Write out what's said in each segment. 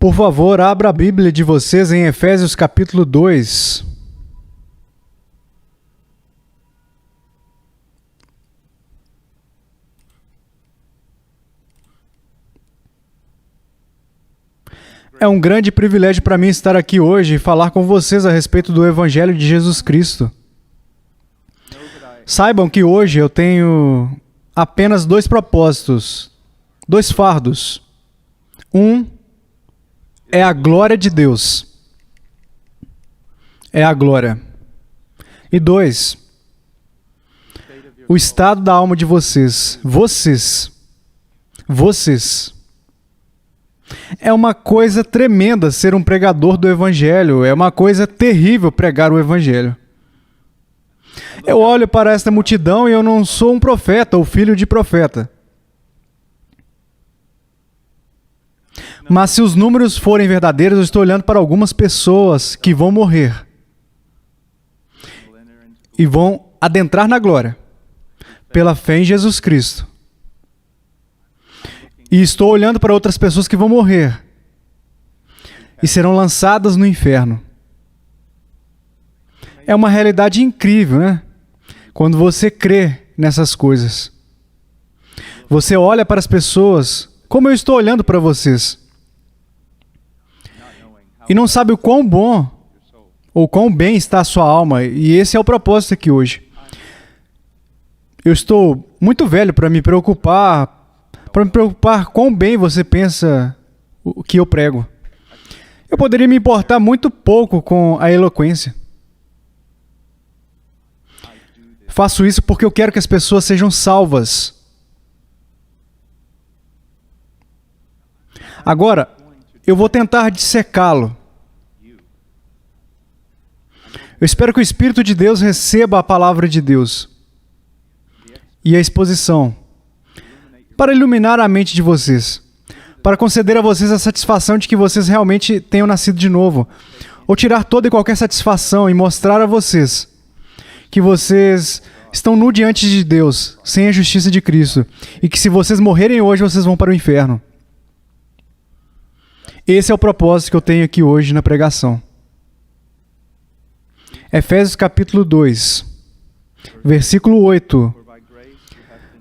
Por favor, abra a Bíblia de vocês em Efésios capítulo 2. É um grande privilégio para mim estar aqui hoje e falar com vocês a respeito do Evangelho de Jesus Cristo. Saibam que hoje eu tenho apenas dois propósitos, dois fardos. Um é a glória de Deus. É a glória. E dois, o estado da alma de vocês. Vocês. É uma coisa tremenda ser um pregador do Evangelho. É uma coisa terrível pregar o Evangelho. Eu olho para esta multidão e eu não sou um profeta ou filho de profeta. Mas se os números forem verdadeiros, eu estou olhando para algumas pessoas que vão morrer e vão adentrar na glória pela fé em Jesus Cristo. E estou olhando para outras pessoas que vão morrer e serão lançadas no inferno. É uma realidade incrível, né? Quando você crê nessas coisas. Você olha para as pessoas, como eu estou olhando para vocês, e não sabe o quão bom ou quão bem está a sua alma. E esse é o propósito aqui hoje. Eu estou muito velho para me preocupar quão bem você pensa o que eu prego. Eu poderia me importar muito pouco com a eloquência. Faço isso porque eu quero que as pessoas sejam salvas. Agora, eu vou tentar dissecá-lo. Eu espero que o Espírito de Deus receba a palavra de Deus e a exposição para iluminar a mente de vocês, para conceder a vocês a satisfação de que vocês realmente tenham nascido de novo, ou tirar toda e qualquer satisfação e mostrar a vocês que vocês estão nu diante de Deus, sem a justiça de Cristo, e que se vocês morrerem hoje, vocês vão para o inferno. Esse é o propósito que eu tenho aqui hoje na pregação. Efésios capítulo 2, versículo 8.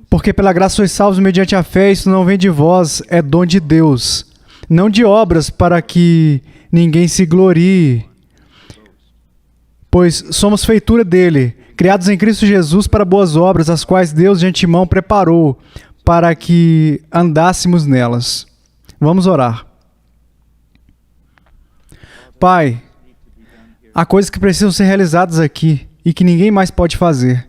Porque pela graça sois salvos mediante a fé, isso não vem de vós, é dom de Deus, não de obras para que ninguém se glorie. Pois somos feitura dele, criados em Cristo Jesus para boas obras, as quais Deus de antemão preparou para que andássemos nelas. Vamos orar. Pai, há coisas que precisam ser realizadas aqui e que ninguém mais pode fazer.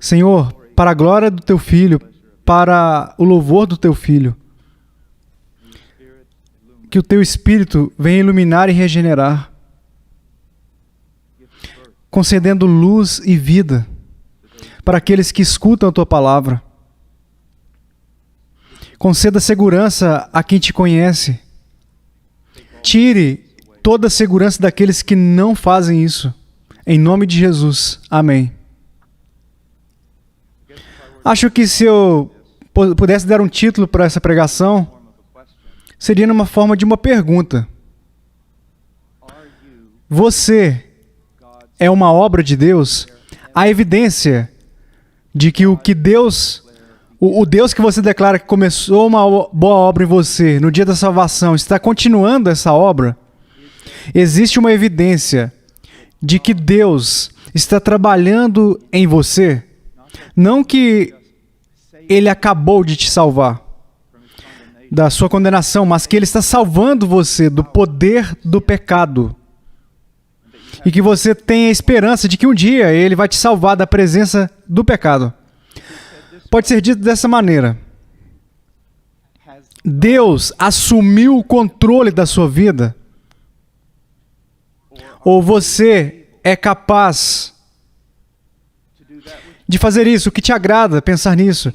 Senhor, para a glória do Teu Filho, para o louvor do Teu Filho, que o Teu Espírito venha iluminar e regenerar, concedendo luz e vida para aqueles que escutam a Tua palavra. Conceda segurança a quem Te conhece. Tire toda a segurança daqueles que não fazem isso. Em nome de Jesus. Amém. Acho que se eu pudesse dar um título para essa pregação, seria numa forma de uma pergunta. Você é uma obra de Deus? Há evidência de que o Deus que você declara que começou uma boa obra em você no dia da salvação, está continuando essa obra? Existe uma evidência de que Deus está trabalhando em você? Não que Ele acabou de te salvar da sua condenação, mas que Ele está salvando você do poder do pecado. E que você tenha esperança de que um dia Ele vai te salvar da presença do pecado. Pode ser dito dessa maneira. Deus assumiu o controle da sua vida? Ou você é capaz de fazer isso? O que te agrada pensar nisso?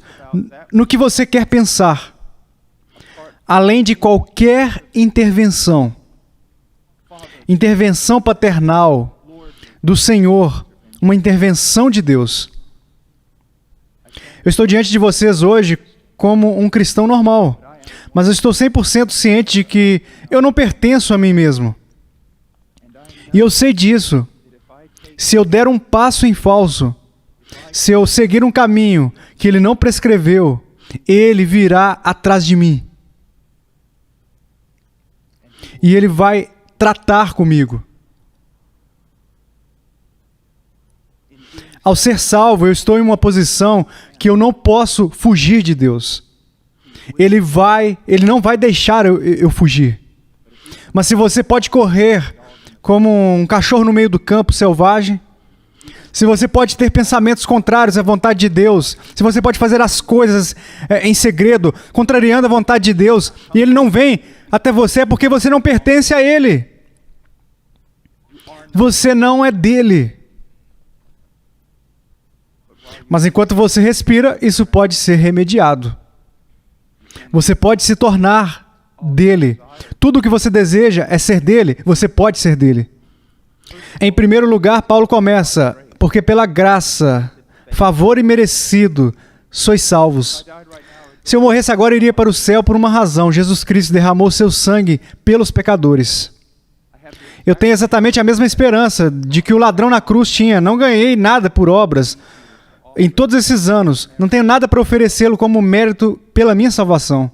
No que você quer pensar? Além de qualquer intervenção paternal do Senhor, uma intervenção de Deus. Eu estou diante de vocês hoje como um cristão normal. Mas eu estou 100% ciente de que eu não pertenço a mim mesmo. E eu sei disso. Se eu der um passo em falso, se eu seguir um caminho que Ele não prescreveu, Ele virá atrás de mim. E Ele vai tratar comigo. Ao ser salvo, eu estou em uma posição que eu não posso fugir de Deus. Ele não vai deixar eu fugir. Mas se você pode correr como um cachorro no meio do campo selvagem, se você pode ter pensamentos contrários à vontade de Deus, se você pode fazer as coisas em segredo, contrariando a vontade de Deus, e Ele não vem até você, é porque você não pertence a Ele. Você não é dele. Mas enquanto você respira, isso pode ser remediado. Você pode se tornar dele. Tudo o que você deseja é ser dele, você pode ser dele. Em primeiro lugar, Paulo começa, porque pela graça, favor imerecido, sois salvos. Se eu morresse agora, eu iria para o céu por uma razão. Jesus Cristo derramou seu sangue pelos pecadores. Eu tenho exatamente a mesma esperança de que o ladrão na cruz tinha. Não ganhei nada por obras em todos esses anos. Não tenho nada para oferecê-lo como mérito pela minha salvação.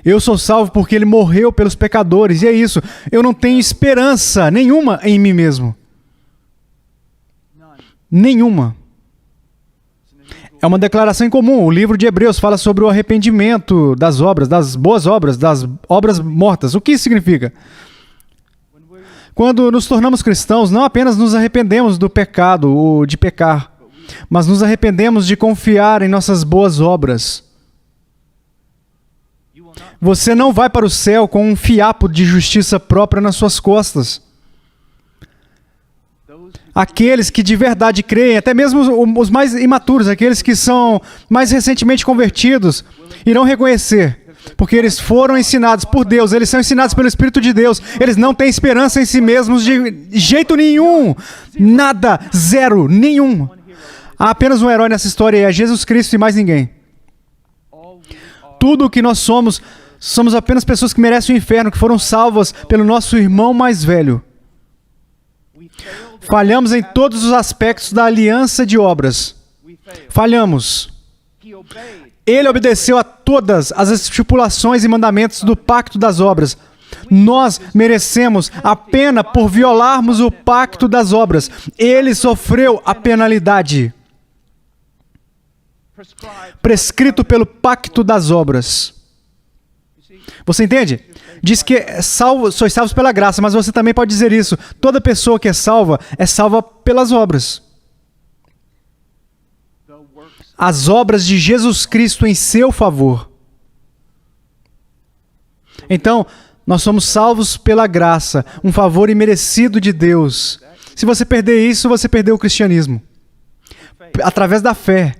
Eu sou salvo porque Ele morreu pelos pecadores. E é isso. Eu não tenho esperança nenhuma em mim mesmo. Nenhuma. É uma declaração incomum. O livro de Hebreus fala sobre o arrependimento das obras, das boas obras, das obras mortas. O que isso significa? Quando nos tornamos cristãos, não apenas nos arrependemos do pecado ou de pecar, mas nos arrependemos de confiar em nossas boas obras. Você não vai para o céu com um fiapo de justiça própria nas suas costas. Aqueles que de verdade creem, até mesmo os mais imaturos, aqueles que são mais recentemente convertidos, irão reconhecer, porque eles foram ensinados por Deus, eles são ensinados pelo Espírito de Deus, eles não têm esperança em si mesmos de jeito nenhum, nada, zero, nenhum. Há apenas um herói nessa história e é Jesus Cristo e mais ninguém. Tudo o que nós somos apenas pessoas que merecem o inferno, que foram salvas pelo nosso irmão mais velho. Falhamos em todos os aspectos da aliança de obras. Falhamos. Ele obedeceu a todas as estipulações e mandamentos do pacto das obras. Nós merecemos a pena por violarmos o pacto das obras. Ele sofreu a penalidade prescrito pelo pacto das obras. Você entende? Diz que sois salvos pela graça, mas você também pode dizer isso. Toda pessoa que é salva pelas obras. As obras de Jesus Cristo em seu favor. Então, nós somos salvos pela graça, um favor imerecido de Deus. Se você perder isso, você perdeu o cristianismo. Através da fé.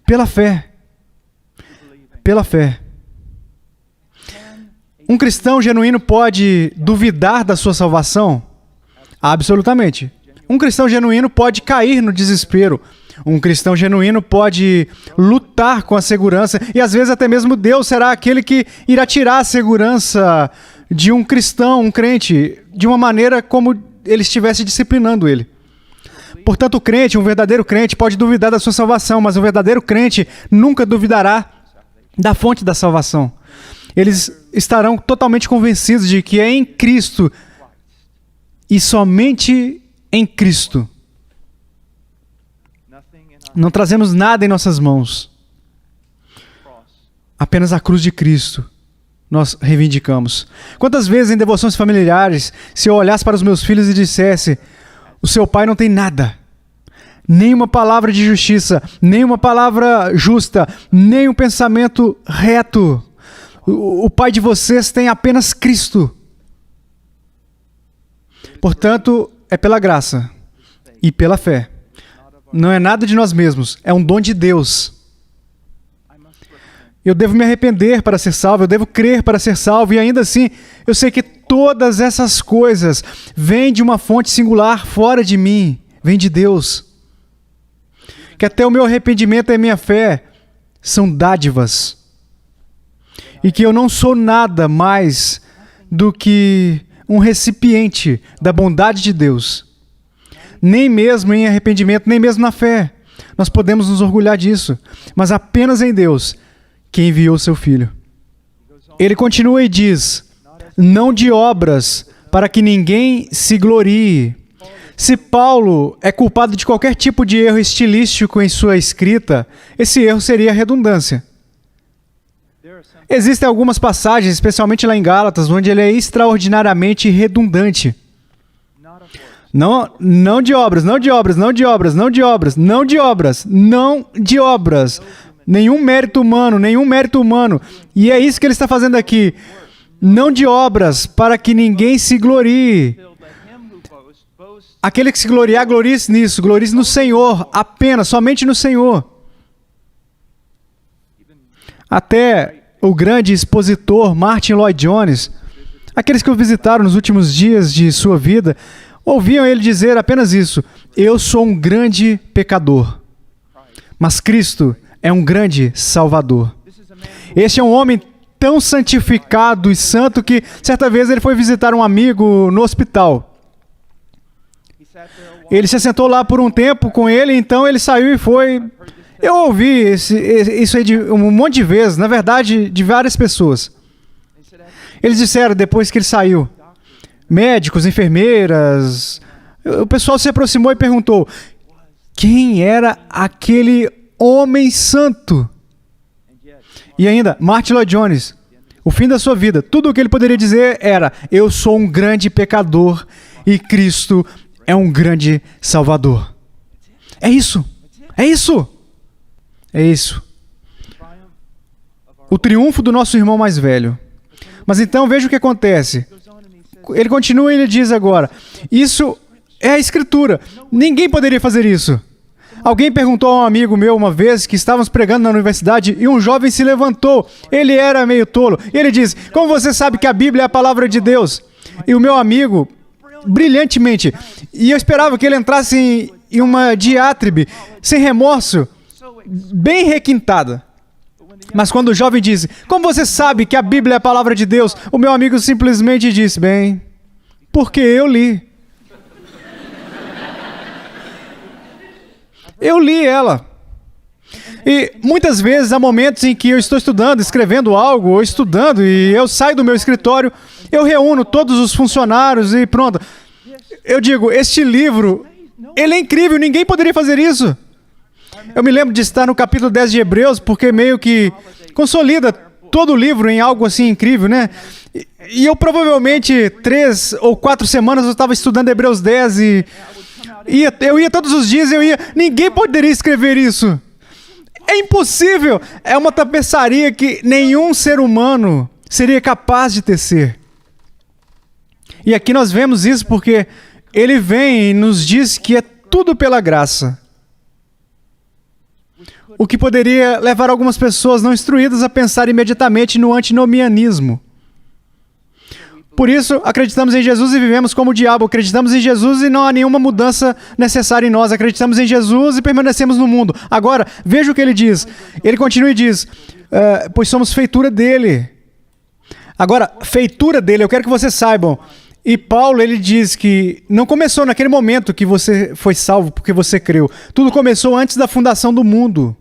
Pela fé. Pela fé. Um cristão genuíno pode duvidar da sua salvação? Absolutamente. Um cristão genuíno pode cair no desespero. Um cristão genuíno pode lutar com a segurança. E às vezes até mesmo Deus será aquele que irá tirar a segurança de um cristão, um crente, de uma maneira como ele estivesse disciplinando ele. Portanto, o crente, um verdadeiro crente, pode duvidar da sua salvação, mas o verdadeiro crente nunca duvidará da fonte da salvação. Eles estarão totalmente convencidos de que é em Cristo e somente em Cristo. Não trazemos nada em nossas mãos. Apenas a cruz de Cristo nós reivindicamos. Quantas vezes em devoções familiares, se eu olhasse para os meus filhos e dissesse: o seu pai não tem nada. Nenhuma palavra de justiça, nenhuma palavra justa, nenhum pensamento reto. O pai de vocês tem apenas Cristo. Portanto, é pela graça e pela fé. Não é nada de nós mesmos, é um dom de Deus. Eu devo me arrepender para ser salvo, eu devo crer para ser salvo, e ainda assim, eu sei que todas essas coisas vêm de uma fonte singular fora de mim, vêm de Deus. Que até o meu arrependimento e a minha fé são dádivas. e que eu não sou nada mais do que um recipiente da bondade de Deus. Nem mesmo em arrependimento, nem mesmo na fé. Nós podemos nos orgulhar disso, mas apenas em Deus, que enviou seu Filho. Ele continua e diz, não de obras, para que ninguém se glorie. Se Paulo é culpado de qualquer tipo de erro estilístico em sua escrita, esse erro seria redundância. Existem algumas passagens, especialmente lá em Gálatas, onde ele é extraordinariamente redundante. Não de obras, não de obras, não de obras, não de obras, não de obras, não de obras. Nenhum mérito humano, nenhum mérito humano. E é isso que ele está fazendo aqui. Não de obras, para que ninguém se glorie. Aquele que se gloriar, glorie-se nisso, glorie-se no Senhor, apenas, somente no Senhor. Até o grande expositor Martin Lloyd Jones, aqueles que o visitaram nos últimos dias de sua vida, ouviam ele dizer apenas isso: eu sou um grande pecador, mas Cristo é um grande Salvador. Este é um homem tão santificado e santo que certa vez ele foi visitar um amigo no hospital. Ele se assentou lá por um tempo com ele, então ele saiu e foi. Eu ouvi isso aí um monte de vezes, na verdade, de várias pessoas. Eles disseram, depois que ele saiu, médicos, enfermeiras, o pessoal se aproximou e perguntou, quem era aquele homem santo? E ainda, Martin Lloyd Jones, o fim da sua vida, tudo o que ele poderia dizer era, eu sou um grande pecador e Cristo é um grande Salvador. É isso. É isso. É isso. O triunfo do nosso irmão mais velho. Mas então veja o que acontece. Ele continua e ele diz agora, isso é a Escritura. Ninguém poderia fazer isso. Alguém perguntou a um amigo meu uma vez que estávamos pregando na universidade e um jovem se levantou. Ele era meio tolo. E ele diz, como você sabe que a Bíblia é a palavra de Deus? E o meu amigo, brilhantemente, e eu esperava que ele entrasse em uma diátribe, sem remorso, bem requintada. Mas quando o jovem disse, como você sabe que a Bíblia é a palavra de Deus? O meu amigo simplesmente disse, bem, porque eu li. Eu li ela. E muitas vezes há momentos em que eu estou estudando, escrevendo algo, ou estudando, e eu saio do meu escritório, eu reúno todos os funcionários e pronto. Eu digo, este livro, ele é incrível, ninguém poderia fazer isso. Eu me lembro de estar no capítulo 10 de Hebreus, porque meio que consolida todo o livro em algo assim incrível, né? E eu provavelmente 3 ou 4 semanas eu estava estudando Hebreus 10 e eu ia todos os dias, ninguém poderia escrever isso. É impossível. É uma tapeçaria que nenhum ser humano seria capaz de tecer. E aqui nós vemos isso porque ele vem e nos diz que é tudo pela graça. O que poderia levar algumas pessoas não instruídas a pensar imediatamente no antinomianismo. Por isso, acreditamos em Jesus e vivemos como o diabo. Acreditamos em Jesus e não há nenhuma mudança necessária em nós. Acreditamos em Jesus e permanecemos no mundo. Agora, veja o que ele diz. Ele continua e diz, pois somos feitura dele. Agora, feitura dele, eu quero que vocês saibam. E Paulo, ele diz que não começou naquele momento que você foi salvo porque você creu. Tudo começou antes da fundação do mundo.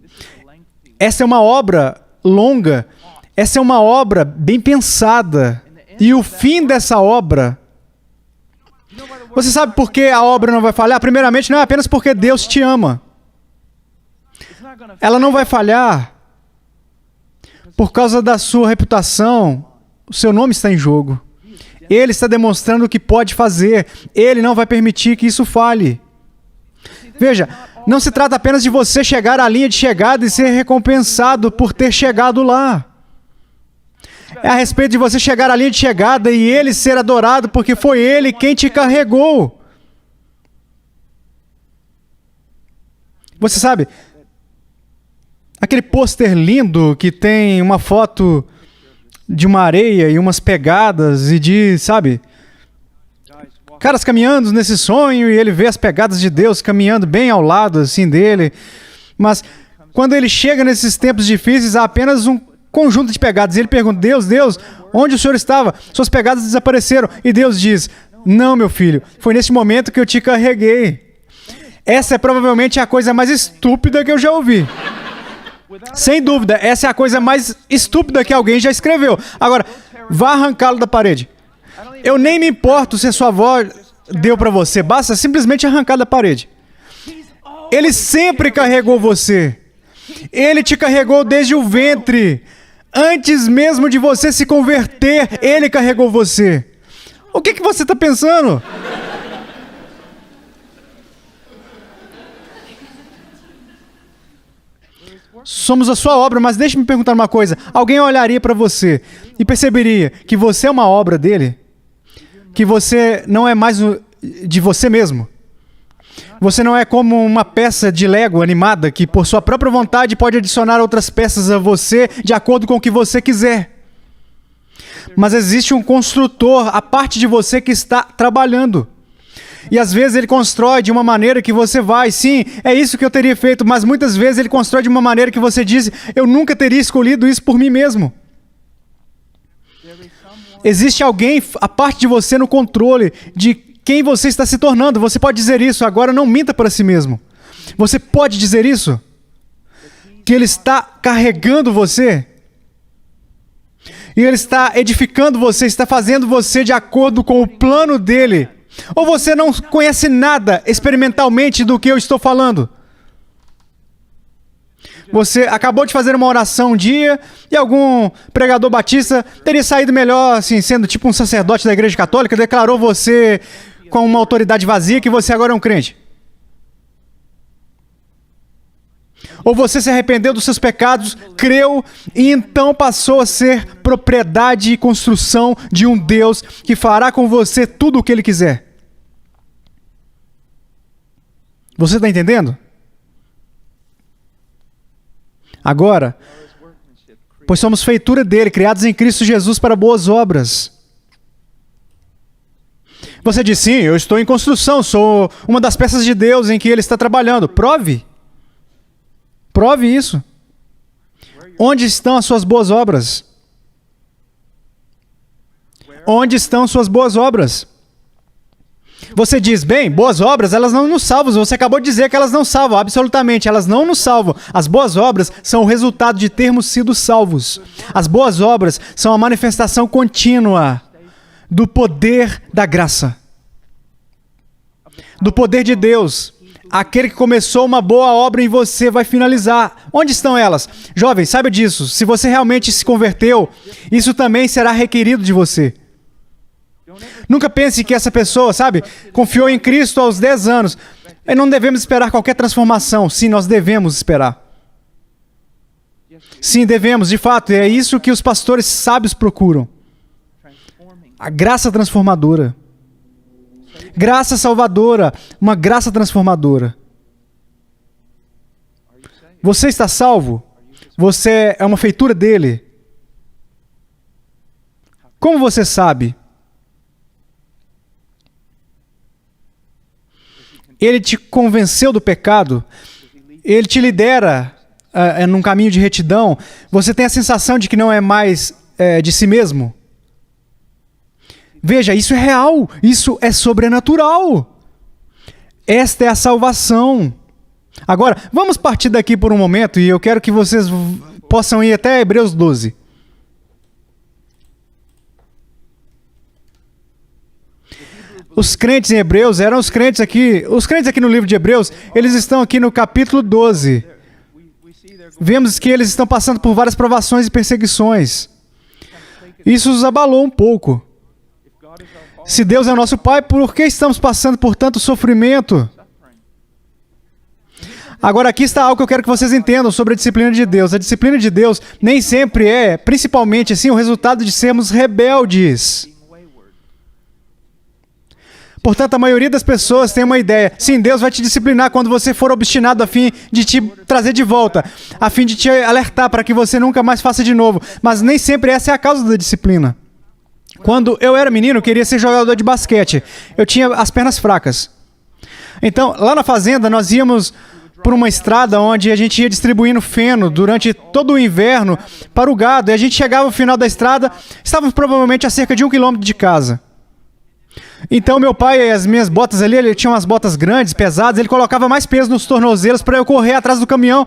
Essa é uma obra longa. Essa é uma obra bem pensada. E o fim dessa obra... Você sabe por que a obra não vai falhar? Primeiramente, não é apenas porque Deus te ama. Ela não vai falhar por causa da sua reputação. O seu nome está em jogo. Ele está demonstrando o que pode fazer. Ele não vai permitir que isso falhe. Veja, não se trata apenas de você chegar à linha de chegada e ser recompensado por ter chegado lá. É a respeito de você chegar à linha de chegada e ele ser adorado porque foi ele quem te carregou. Você sabe, aquele pôster lindo que tem uma foto de uma areia e umas pegadas e diz, sabe, caras caminhando nesse sonho e ele vê as pegadas de Deus caminhando bem ao lado assim dele. Mas quando ele chega nesses tempos difíceis, há apenas um conjunto de pegadas. E ele pergunta, Deus, onde o senhor estava? Suas pegadas desapareceram. E Deus diz, não, meu filho, foi nesse momento que eu te carreguei. Essa é provavelmente a coisa mais estúpida que eu já ouvi. Sem dúvida, essa é a coisa mais estúpida que alguém já escreveu. Agora, vá arrancá-lo da parede. Eu nem me importo se a sua avó deu para você, basta simplesmente arrancar da parede. Ele sempre carregou você. Ele te carregou desde o ventre. Antes mesmo de você se converter, ele carregou você. O que você está pensando? Somos a sua obra, mas deixe-me perguntar uma coisa. Alguém olharia para você e perceberia que você é uma obra dele? Que você não é mais de você mesmo? Você não é como uma peça de Lego animada que, por sua própria vontade, pode adicionar outras peças a você de acordo com o que você quiser. Mas existe um construtor, a parte de você que está trabalhando. E às vezes ele constrói de uma maneira que você vai, sim, é isso que eu teria feito, mas muitas vezes ele constrói de uma maneira que você diz, eu nunca teria escolhido isso por mim mesmo. Existe alguém, a parte de você no controle de quem você está se tornando. Você pode dizer isso, agora não minta para si mesmo. Você pode dizer isso? Que ele está carregando você? E ele está edificando você, está fazendo você de acordo com o plano dele. Ou você não conhece nada experimentalmente do que eu estou falando? Você acabou de fazer uma oração um dia e algum pregador batista teria saído melhor, assim, sendo tipo um sacerdote da igreja católica, declarou você com uma autoridade vazia que você agora é um crente. Ou você se arrependeu dos seus pecados, creu e então passou a ser propriedade e construção de um Deus que fará com você tudo o que Ele quiser. Você está entendendo? Agora, pois somos feitura dele, criados em Cristo Jesus para boas obras. Você diz, sim, eu estou em construção, sou uma das peças de Deus em que Ele está trabalhando. Prove. Prove isso. Onde estão as suas boas obras? Onde estão suas boas obras? Você diz, bem, boas obras, elas não nos salvam. Você acabou de dizer que elas não salvam, absolutamente, elas não nos salvam. As boas obras são o resultado de termos sido salvos. As boas obras são a manifestação contínua do poder da graça. Do poder de Deus. Aquele que começou uma boa obra em você vai finalizar. Onde estão elas? Jovem, saiba disso. Se você realmente se converteu, isso também será requerido de você. Nunca pense que essa pessoa, sabe, confiou em Cristo aos 10 anos. E não devemos esperar qualquer transformação. Sim, nós devemos esperar. Sim, devemos, de fato. É isso que os pastores sábios procuram. A graça transformadora. Graça salvadora. Uma graça transformadora. Você está salvo? Você é uma feitura dele? Como você sabe? Ele te convenceu do pecado? Ele te lidera num caminho de retidão? Você tem a sensação de que não é mais de si mesmo? Veja, isso é real, isso é sobrenatural. Esta é a salvação. Agora, vamos partir daqui por um momento e eu quero que vocês possam ir até Hebreus 12. Os crentes em Hebreus eram os crentes aqui no livro de Hebreus, eles estão aqui no capítulo 12. Vemos que eles estão passando por várias provações e perseguições. Isso os abalou um pouco. Se Deus é nosso Pai, por que estamos passando por tanto sofrimento? Agora aqui está algo que eu quero que vocês entendam sobre a disciplina de Deus. A disciplina de Deus nem sempre é, principalmente assim, o resultado de sermos rebeldes. Portanto, a maioria das pessoas tem uma ideia. Sim, Deus vai te disciplinar quando você for obstinado a fim de te trazer de volta, a fim de te alertar para que você nunca mais faça de novo. Mas nem sempre essa é a causa da disciplina. Quando eu era menino, eu queria ser jogador de basquete. Eu tinha as pernas fracas. Então, lá na fazenda, nós íamos por uma estrada onde a gente ia distribuindo feno durante todo o inverno para o gado. E a gente chegava ao final da estrada, estávamos provavelmente a cerca de 1 quilômetro de casa. Então meu pai, as minhas botas ali, ele tinha umas botas grandes, pesadas, ele colocava mais peso nos tornozelos para eu correr atrás do caminhão.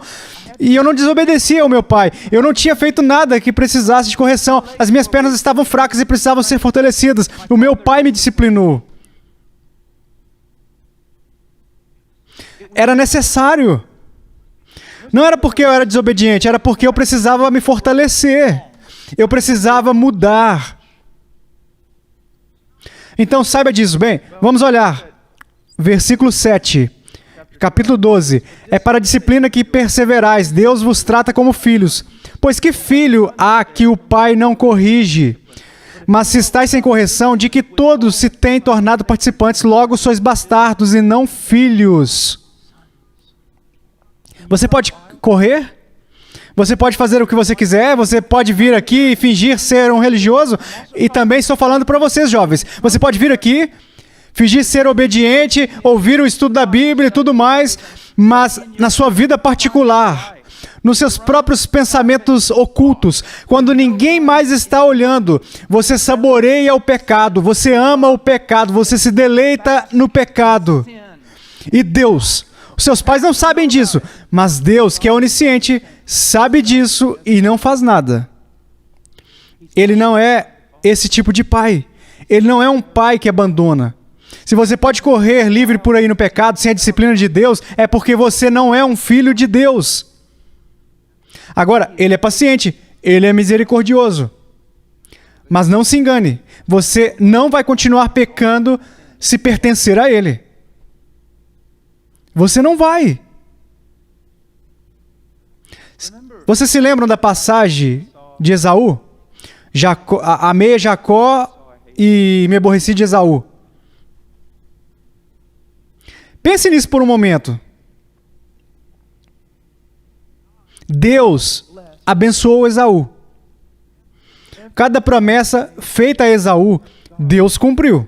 E eu não desobedecia ao meu pai. Eu não tinha feito nada que precisasse de correção. As minhas pernas estavam fracas e precisavam ser fortalecidas. O meu pai me disciplinou. Era necessário. Não era porque eu era desobediente, era porque eu precisava me fortalecer. Eu precisava mudar. Então saiba disso. Bem, vamos olhar. Versículo 7. Capítulo 12. É para a disciplina que perseverais. Deus vos trata como filhos. Pois que filho há que o pai não corrige? Mas se estáis sem correção, de que todos se têm tornado participantes, logo sois bastardos e não filhos. Você pode correr? Você pode fazer o que você quiser? Você pode vir aqui e fingir ser um religioso? E também estou falando para vocês, jovens. Você pode vir aqui, fingir ser obediente, ouvir o estudo da Bíblia e tudo mais, mas na sua vida particular, nos seus próprios pensamentos ocultos, quando ninguém mais está olhando, você saboreia o pecado, você ama o pecado, você se deleita no pecado. E Deus, os seus pais não sabem disso, mas Deus, que é onisciente, sabe disso e não faz nada. Ele não é esse tipo de pai. Ele não é um pai que abandona. Se você pode correr livre por aí no pecado sem a disciplina de Deus, é porque você não é um filho de Deus. Agora, ele é paciente, ele é misericordioso. Mas não se engane, você não vai continuar pecando se pertencer a ele. Você não vai. Vocês se lembram da passagem de Esaú? Amei Jacó e me aborreci de Esaú. Pense nisso por um momento. Deus abençoou Esaú. Cada promessa feita a Esaú, Deus cumpriu.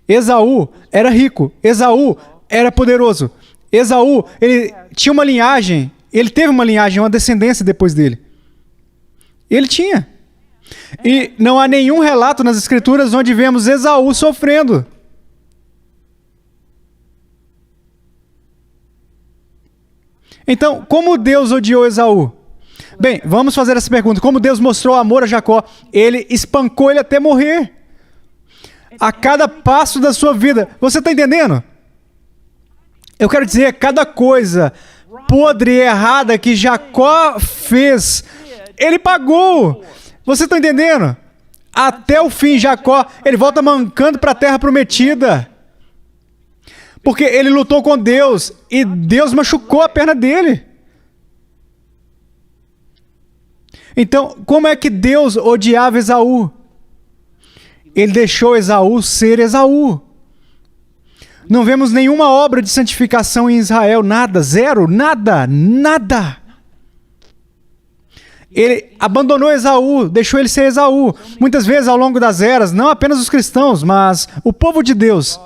Esaú era rico. Esaú era poderoso. Esaú, ele tinha uma linhagem. Ele teve uma linhagem, uma descendência depois dele. Ele tinha. E não há nenhum relato nas Escrituras onde vemos Esaú sofrendo. Então, como Deus odiou Esaú? Bem, vamos fazer essa pergunta. Como Deus mostrou amor a Jacó? Ele espancou ele até morrer. A cada passo da sua vida. Você está entendendo? Eu quero dizer, cada coisa podre e errada que Jacó fez, ele pagou. Você está entendendo? Até o fim, Jacó, ele volta mancando para a terra prometida. Porque ele lutou com Deus e Deus machucou a perna dele. Então, como é que Deus odiava Esaú? Ele deixou Esaú ser Esaú. Não vemos nenhuma obra de santificação em Israel, nada, zero, nada, nada. Ele abandonou Esaú, deixou ele ser Esaú. Muitas vezes ao longo das eras, não apenas os cristãos, mas o povo de Deus.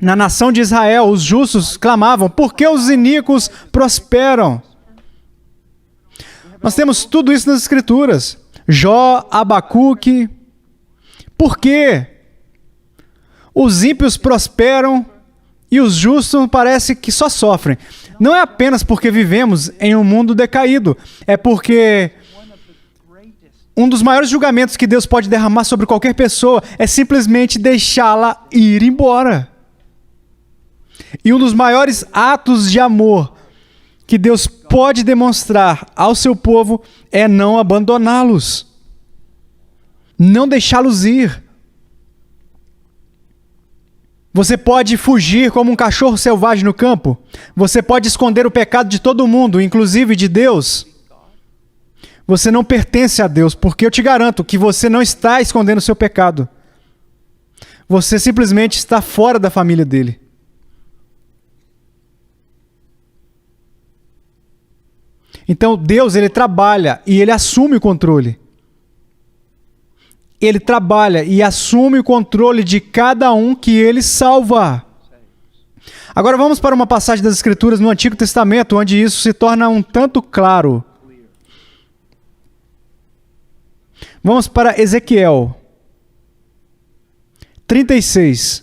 Na nação de Israel, os justos clamavam, por que os iníquos prosperam? Nós temos tudo isso nas Escrituras. Jó, Abacuque. Por quê? Os ímpios prosperam e os justos parece que só sofrem. Não é apenas porque vivemos em um mundo decaído. É porque um dos maiores julgamentos que Deus pode derramar sobre qualquer pessoa é simplesmente deixá-la ir embora. E um dos maiores atos de amor que Deus pode demonstrar ao seu povo é não abandoná-los. Não deixá-los ir. Você pode fugir como um cachorro selvagem no campo. Você pode esconder o pecado de todo mundo, inclusive de Deus. Você não pertence a Deus, porque eu te garanto que você não está escondendo o seu pecado. Você simplesmente está fora da família dele. Então Deus, ele trabalha e ele assume o controle. Ele trabalha e assume o controle de cada um que ele salva. Agora vamos para uma passagem das Escrituras no Antigo Testamento, onde isso se torna um tanto claro. Vamos para Ezequiel 36.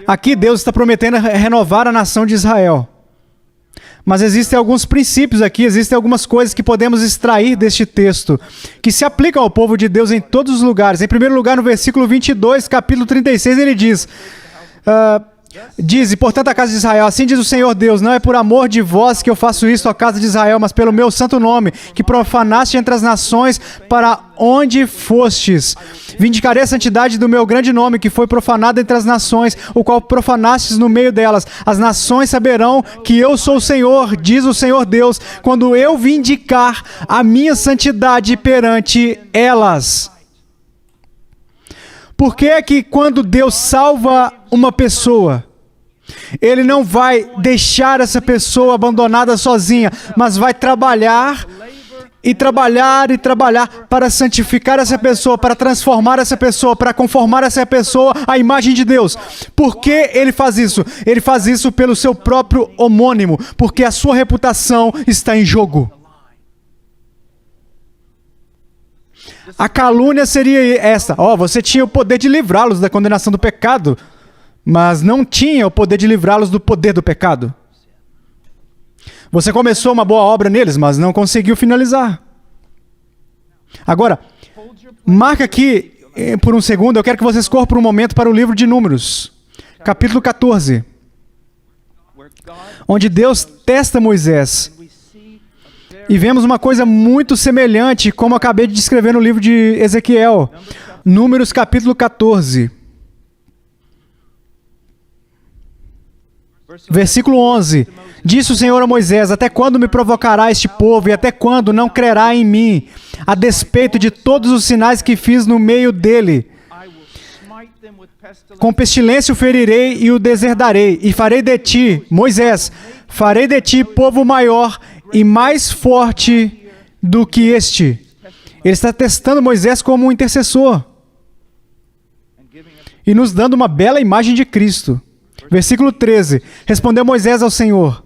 Aqui Deus está prometendo renovar a nação de Israel. Mas existem alguns princípios aqui, existem algumas coisas que podemos extrair deste texto, que se aplicam ao povo de Deus em todos os lugares. Em primeiro lugar, no versículo 22, capítulo 36, ele diz... Diz, portanto, a casa de Israel, assim diz o Senhor Deus, não é por amor de vós que eu faço isso, ó casa de Israel, mas pelo meu santo nome, que profanaste entre as nações para onde fostes. Vindicarei a santidade do meu grande nome, que foi profanado entre as nações, o qual profanastes no meio delas. As nações saberão que eu sou o Senhor, diz o Senhor Deus, quando eu vindicar a minha santidade perante elas. Por que é que quando Deus salva uma pessoa, Ele não vai deixar essa pessoa abandonada sozinha, mas vai trabalhar e trabalhar e trabalhar para santificar essa pessoa, para transformar essa pessoa, para conformar essa pessoa à imagem de Deus? Por que Ele faz isso? Ele faz isso pelo seu próprio homônimo, porque a sua reputação está em jogo. A calúnia seria essa: você tinha o poder de livrá-los da condenação do pecado, mas não tinha o poder de livrá-los do poder do pecado. Você começou uma boa obra neles, mas não conseguiu finalizar. Agora, marca aqui por um segundo, eu quero que vocês corram por um momento para o livro de Números, capítulo 14, onde Deus testa Moisés. E vemos uma coisa muito semelhante, como eu acabei de descrever no livro de Ezequiel. Números capítulo 14. Versículo 11. Disse o Senhor a Moisés: até quando me provocará este povo, e até quando não crerá em mim, a despeito de todos os sinais que fiz no meio dele? Com pestilência o ferirei e o deserdarei, e farei de ti, Moisés, farei de ti povo maior e mais forte do que este. Ele está testando Moisés como um intercessor e nos dando uma bela imagem de Cristo. Versículo 13. Respondeu Moisés ao Senhor: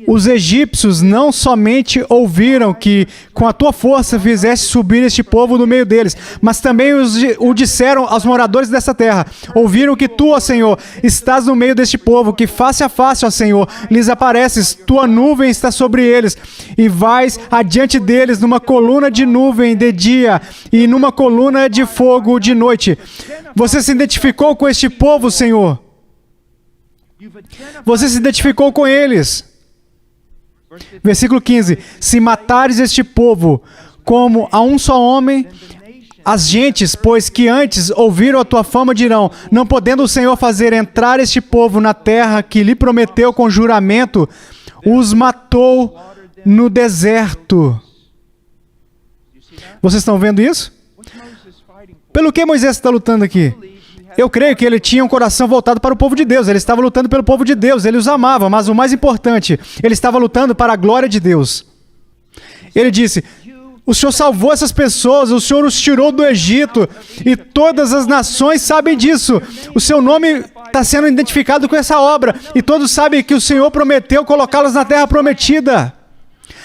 os egípcios não somente ouviram que com a tua força fizeste subir este povo do meio deles, mas também o disseram aos moradores dessa terra. Ouviram que tu, ó Senhor, estás no meio deste povo, que face a face, ó Senhor, lhes apareces, tua nuvem está sobre eles, e vais adiante deles numa coluna de nuvem de dia e numa coluna de fogo de noite. Você se identificou com este povo, Senhor? Você se identificou com eles? Versículo 15. Se matares este povo como a um só homem, as gentes, pois que antes ouviram a tua fama, dirão: não podendo o Senhor fazer entrar este povo na terra que lhe prometeu com juramento, os matou no deserto. Vocês estão vendo isso? Pelo que Moisés está lutando aqui? Eu creio que ele tinha um coração voltado para o povo de Deus. Ele estava lutando pelo povo de Deus. Ele os amava, mas o mais importante, ele estava lutando para a glória de Deus. Ele disse: o Senhor salvou essas pessoas, o Senhor os tirou do Egito, e todas as nações sabem disso. O seu nome está sendo identificado com essa obra, e todos sabem que o Senhor prometeu colocá-los na terra prometida.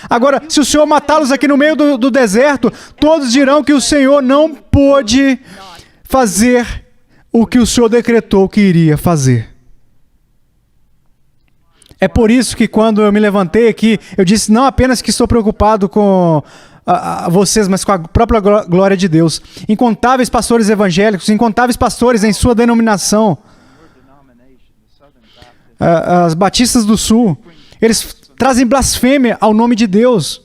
Agora, se o Senhor matá-los aqui no meio do deserto, todos dirão que o Senhor não pôde fazer o que o Senhor decretou que iria fazer. É por isso que quando eu me levantei aqui, eu disse não apenas que estou preocupado com vocês, mas com a própria glória de Deus. Incontáveis pastores evangélicos, incontáveis pastores em sua denominação, as Batistas do Sul, eles trazem blasfêmia ao nome de Deus.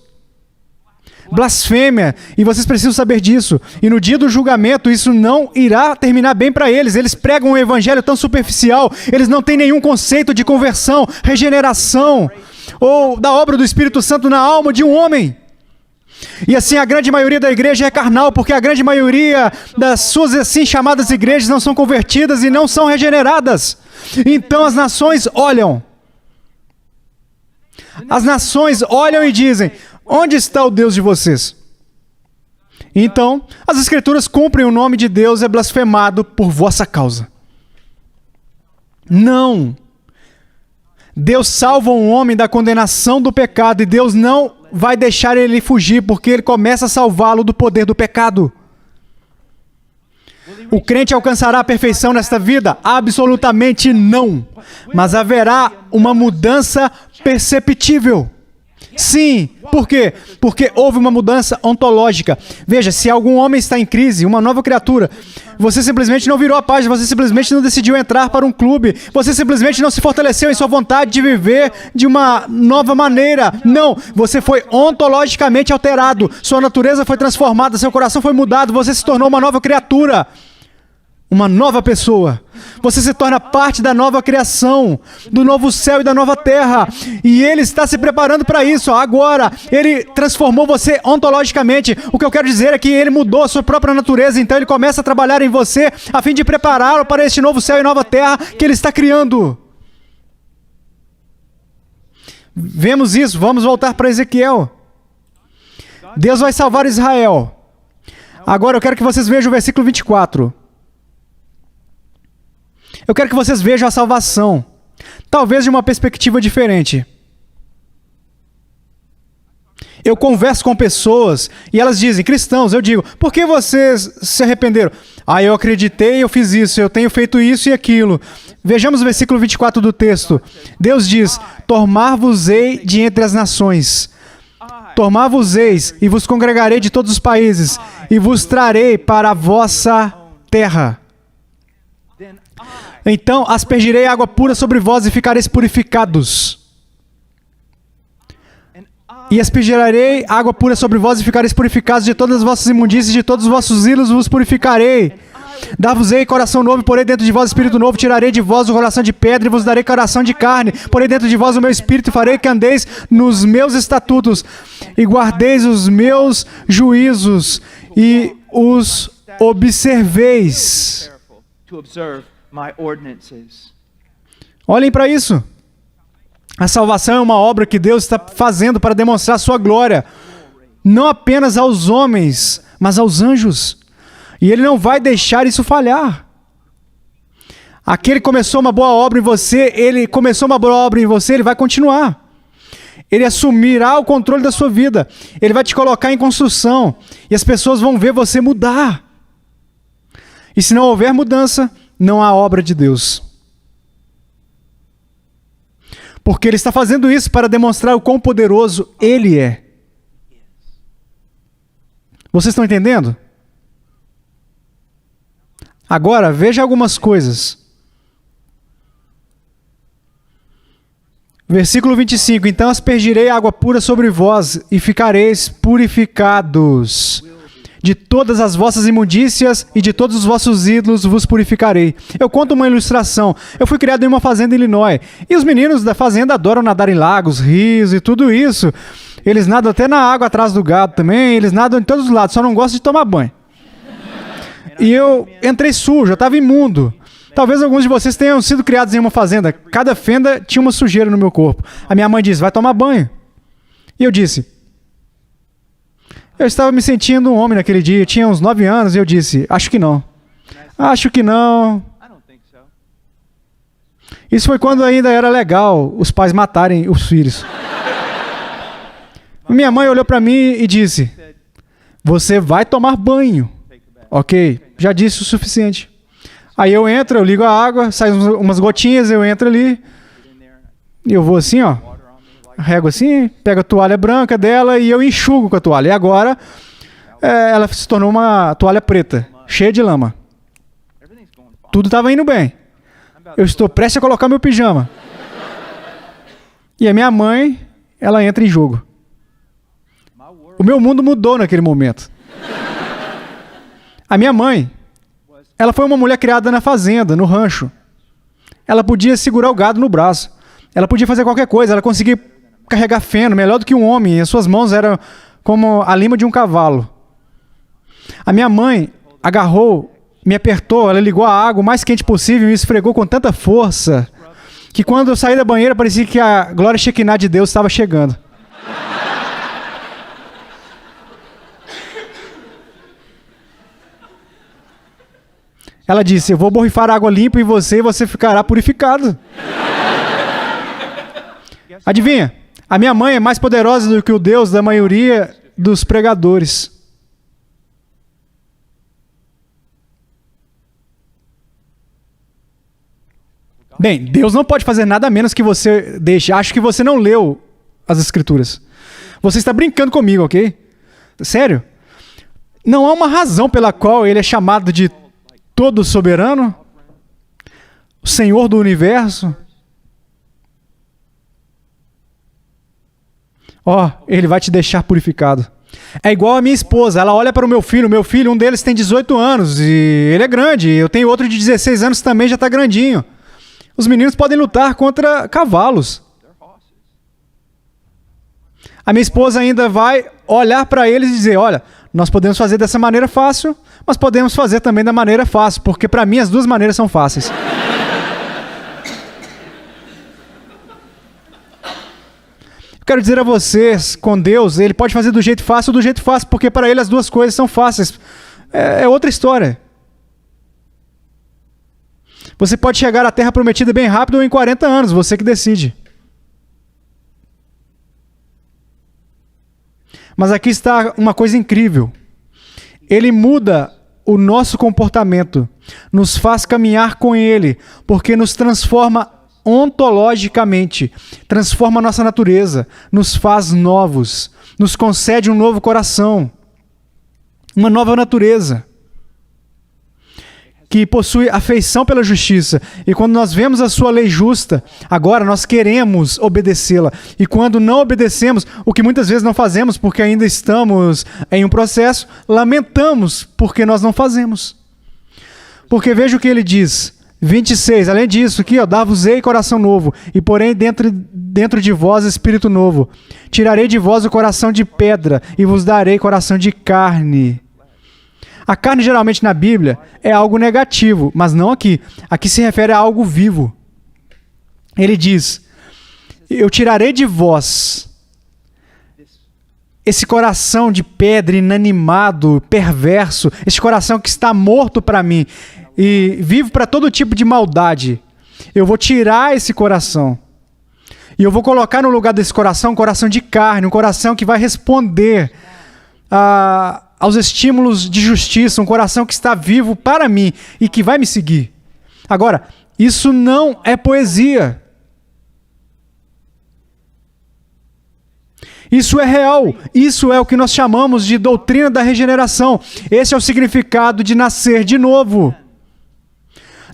Blasfêmia, e vocês precisam saber disso. E no dia do julgamento, isso não irá terminar bem para eles. Eles pregam um evangelho tão superficial, eles não têm nenhum conceito de conversão, regeneração, ou da obra do Espírito Santo na alma de um homem. E assim a grande maioria da igreja é carnal, porque a grande maioria das suas assim chamadas igrejas não são convertidas e não são regeneradas. Então as nações olham. As nações olham e dizem: onde está o Deus de vocês? Então, as Escrituras cumprem, o nome de Deus é blasfemado por vossa causa. Não. Deus salva um homem da condenação do pecado e Deus não vai deixar ele fugir, porque ele começa a salvá-lo do poder do pecado. O crente alcançará a perfeição nesta vida? Absolutamente não. Mas haverá uma mudança perceptível. Sim. Por quê? Porque houve uma mudança ontológica. Veja, se algum homem está em crise, uma nova criatura, você simplesmente não virou a página, você simplesmente não decidiu entrar para um clube, você simplesmente não se fortaleceu em sua vontade de viver de uma nova maneira. Não, você foi ontologicamente alterado, sua natureza foi transformada, seu coração foi mudado, você se tornou uma nova criatura. Uma nova pessoa. Você se torna parte da nova criação, do novo céu e da nova terra. E Ele está se preparando para isso. Agora, Ele transformou você ontologicamente. O que eu quero dizer é que Ele mudou a sua própria natureza. Então Ele começa a trabalhar em você a fim de prepará-lo para este novo céu e nova terra que Ele está criando. Vemos isso. Vamos voltar para Ezequiel. Deus vai salvar Israel. Agora eu quero que vocês vejam o versículo 24. Eu quero que vocês vejam a salvação, talvez de uma perspectiva diferente. Eu converso com pessoas e elas dizem, cristãos, eu digo, por que vocês se arrependeram? Ah, eu acreditei, eu fiz isso, eu tenho feito isso e aquilo. Vejamos o versículo 24 do texto. Deus diz, tomar-vos-ei de entre as nações. Tomar-vos-eis e vos congregarei de todos os países e vos trarei para a vossa terra. Então aspergirei água pura sobre vós e ficareis purificados. E aspergirei água pura sobre vós e ficareis purificados de todas as vossas imundícias, de todos os vossos ídolos vos purificarei. Dar-vos-ei coração novo, porei dentro de vós espírito novo, tirarei de vós o coração de pedra e vos darei coração de carne. Porei dentro de vós o meu espírito e farei que andeis nos meus estatutos e guardeis os meus juízos e os observeis. Olhem para isso. A salvação é uma obra que Deus está fazendo para demonstrar a sua glória, não apenas aos homens, mas aos anjos. E Ele não vai deixar isso falhar. Aquele que começou uma boa obra em você, Ele vai continuar. Ele assumirá o controle da sua vida. Ele vai te colocar em construção. E as pessoas vão ver você mudar. E se não houver mudança, não há obra de Deus. Porque Ele está fazendo isso para demonstrar o quão poderoso Ele é. Vocês estão entendendo? Agora, veja algumas coisas. Versículo 25. Então aspergirei água pura sobre vós e ficareis purificados. De todas as vossas imundícias e de todos os vossos ídolos vos purificarei. Eu conto uma ilustração. Eu fui criado em uma fazenda em Illinois. E os meninos da fazenda adoram nadar em lagos, rios e tudo isso. Eles nadam até na água atrás do gado também. Eles nadam em todos os lados, só não gostam de tomar banho. E eu entrei sujo, eu estava imundo. Talvez alguns de vocês tenham sido criados em uma fazenda. Cada fenda tinha uma sujeira no meu corpo. A minha mãe disse, vai tomar banho. E eu disse... Eu estava me sentindo um homem naquele dia, eu tinha uns 9 anos e eu disse, acho que não. Acho que não. Isso foi quando ainda era legal os pais matarem os filhos. Minha mãe olhou para mim e disse, você vai tomar banho. Ok, já disse o suficiente. Aí eu entro, eu ligo a água, saem umas gotinhas, eu entro ali. E eu vou assim, ó. Rego assim, pego a toalha branca dela e eu enxugo com a toalha. E agora, ela se tornou uma toalha preta, cheia de lama. Tudo estava indo bem. Eu estou prestes a colocar meu pijama. E a minha mãe, ela entra em jogo. O meu mundo mudou naquele momento. A minha mãe, ela foi uma mulher criada na fazenda, no rancho. Ela podia segurar o gado no braço. Ela podia fazer qualquer coisa, ela conseguia carregar feno, melhor do que um homem, e as suas mãos eram como a lima de um cavalo. A minha mãe agarrou, me apertou, ela ligou a água o mais quente possível e me esfregou com tanta força que quando eu saí da banheira parecia que a glória Shekinah de Deus estava chegando. Ela disse, eu vou borrifar água limpa em você e você ficará purificado. Adivinha? A minha mãe é mais poderosa do que o Deus da maioria dos pregadores. Bem, Deus não pode fazer nada menos que você deixe. Acho que você não leu as Escrituras. Você está brincando comigo, ok? Sério? Não há uma razão pela qual ele é chamado de todo soberano, o Senhor do universo. Ele vai te deixar purificado. É igual a minha esposa, ela olha para o meu filho, um deles tem 18 anos e ele é grande, eu tenho outro de 16 anos que também já está grandinho. Os meninos podem lutar contra cavalos. A minha esposa ainda vai olhar para eles e dizer, olha, nós podemos fazer dessa maneira fácil, mas podemos fazer também da maneira fácil, porque para mim as duas maneiras são fáceis. Quero dizer a vocês, com Deus, Ele pode fazer do jeito fácil ou do jeito fácil, porque para Ele as duas coisas são fáceis. É outra história. Você pode chegar à Terra Prometida bem rápido ou em 40 anos, você que decide. Mas aqui está uma coisa incrível. Ele muda o nosso comportamento, nos faz caminhar com Ele, porque nos transforma ontologicamente, transforma a nossa natureza, nos faz novos, nos concede um novo coração, uma nova natureza, que possui afeição pela justiça. E quando nós vemos a sua lei justa, agora nós queremos obedecê-la. E quando não obedecemos, o que muitas vezes não fazemos porque ainda estamos em um processo, lamentamos porque nós não fazemos. Porque veja o que ele diz, 26, além disso, aqui, dar-vos-ei coração novo, e porém dentro de vós espírito novo. Tirarei de vós o coração de pedra, e vos darei coração de carne. A carne, geralmente, na Bíblia, é algo negativo, mas não aqui. Aqui se refere a algo vivo. Ele diz, eu tirarei de vós esse coração de pedra, inanimado, perverso, esse coração que está morto para mim, e vivo para todo tipo de maldade. Eu vou tirar esse coração. E eu vou colocar no lugar desse coração um coração de carne, um coração que vai responder aos estímulos de justiça, um coração que está vivo para mim e que vai me seguir. Agora, isso não é poesia. Isso é real. Isso é o que nós chamamos de doutrina da regeneração. Esse é o significado de nascer de novo.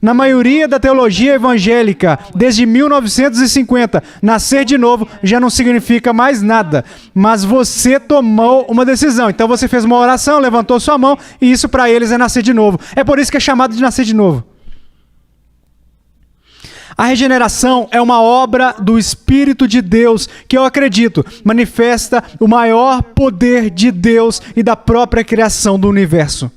Na maioria da teologia evangélica, desde 1950, nascer de novo já não significa mais nada. Mas você tomou uma decisão. Então você fez uma oração, levantou sua mão, e isso para eles é nascer de novo. É por isso que é chamado de nascer de novo. A regeneração é uma obra do Espírito de Deus, que eu acredito, manifesta o maior poder de Deus e da própria criação do universo.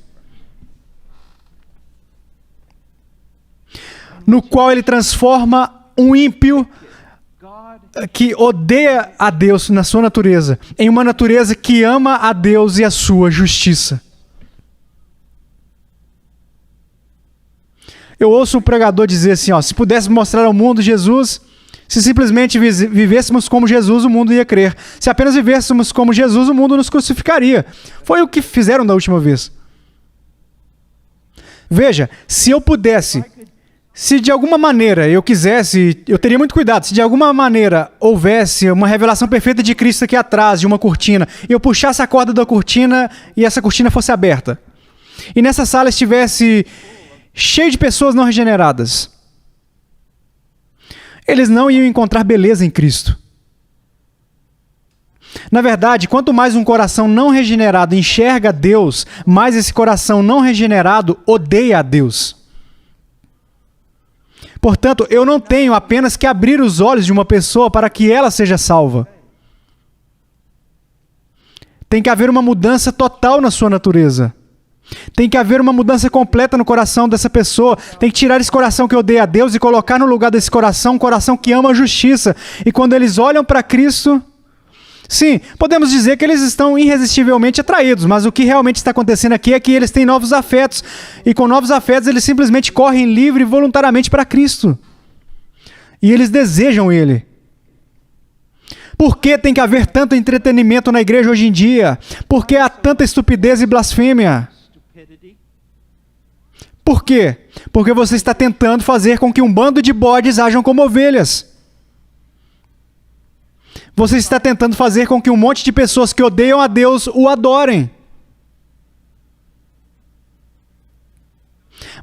No qual ele transforma um ímpio que odeia a Deus na sua natureza, em uma natureza que ama a Deus e a sua justiça. Eu ouço um pregador dizer assim, se pudéssemos mostrar ao mundo Jesus, se simplesmente vivêssemos como Jesus, o mundo ia crer. Se apenas vivêssemos como Jesus, o mundo nos crucificaria. Foi o que fizeram da última vez. Veja, se eu pudesse, se de alguma maneira eu quisesse, eu teria muito cuidado, se de alguma maneira houvesse uma revelação perfeita de Cristo aqui atrás, de uma cortina, e eu puxasse a corda da cortina e essa cortina fosse aberta, e nessa sala estivesse cheio de pessoas não regeneradas, eles não iam encontrar beleza em Cristo. Na verdade, quanto mais um coração não regenerado enxerga Deus, mais esse coração não regenerado odeia a Deus. Portanto, eu não tenho apenas que abrir os olhos de uma pessoa para que ela seja salva. Tem que haver uma mudança total na sua natureza. Tem que haver uma mudança completa no coração dessa pessoa. Tem que tirar esse coração que odeia a Deus e colocar no lugar desse coração um coração que ama a justiça. E quando eles olham para Cristo, Sim, podemos dizer que eles estão irresistivelmente atraídos, mas o que realmente está acontecendo aqui é que eles têm novos afetos, e com novos afetos eles simplesmente correm livre e voluntariamente para Cristo. E eles desejam Ele. Por que tem que haver tanto entretenimento na igreja hoje em dia? Por que há tanta estupidez e blasfêmia? Por quê? Porque você está tentando fazer com que um bando de bodes ajam como ovelhas. Você está tentando fazer com que um monte de pessoas que odeiam a Deus o adorem.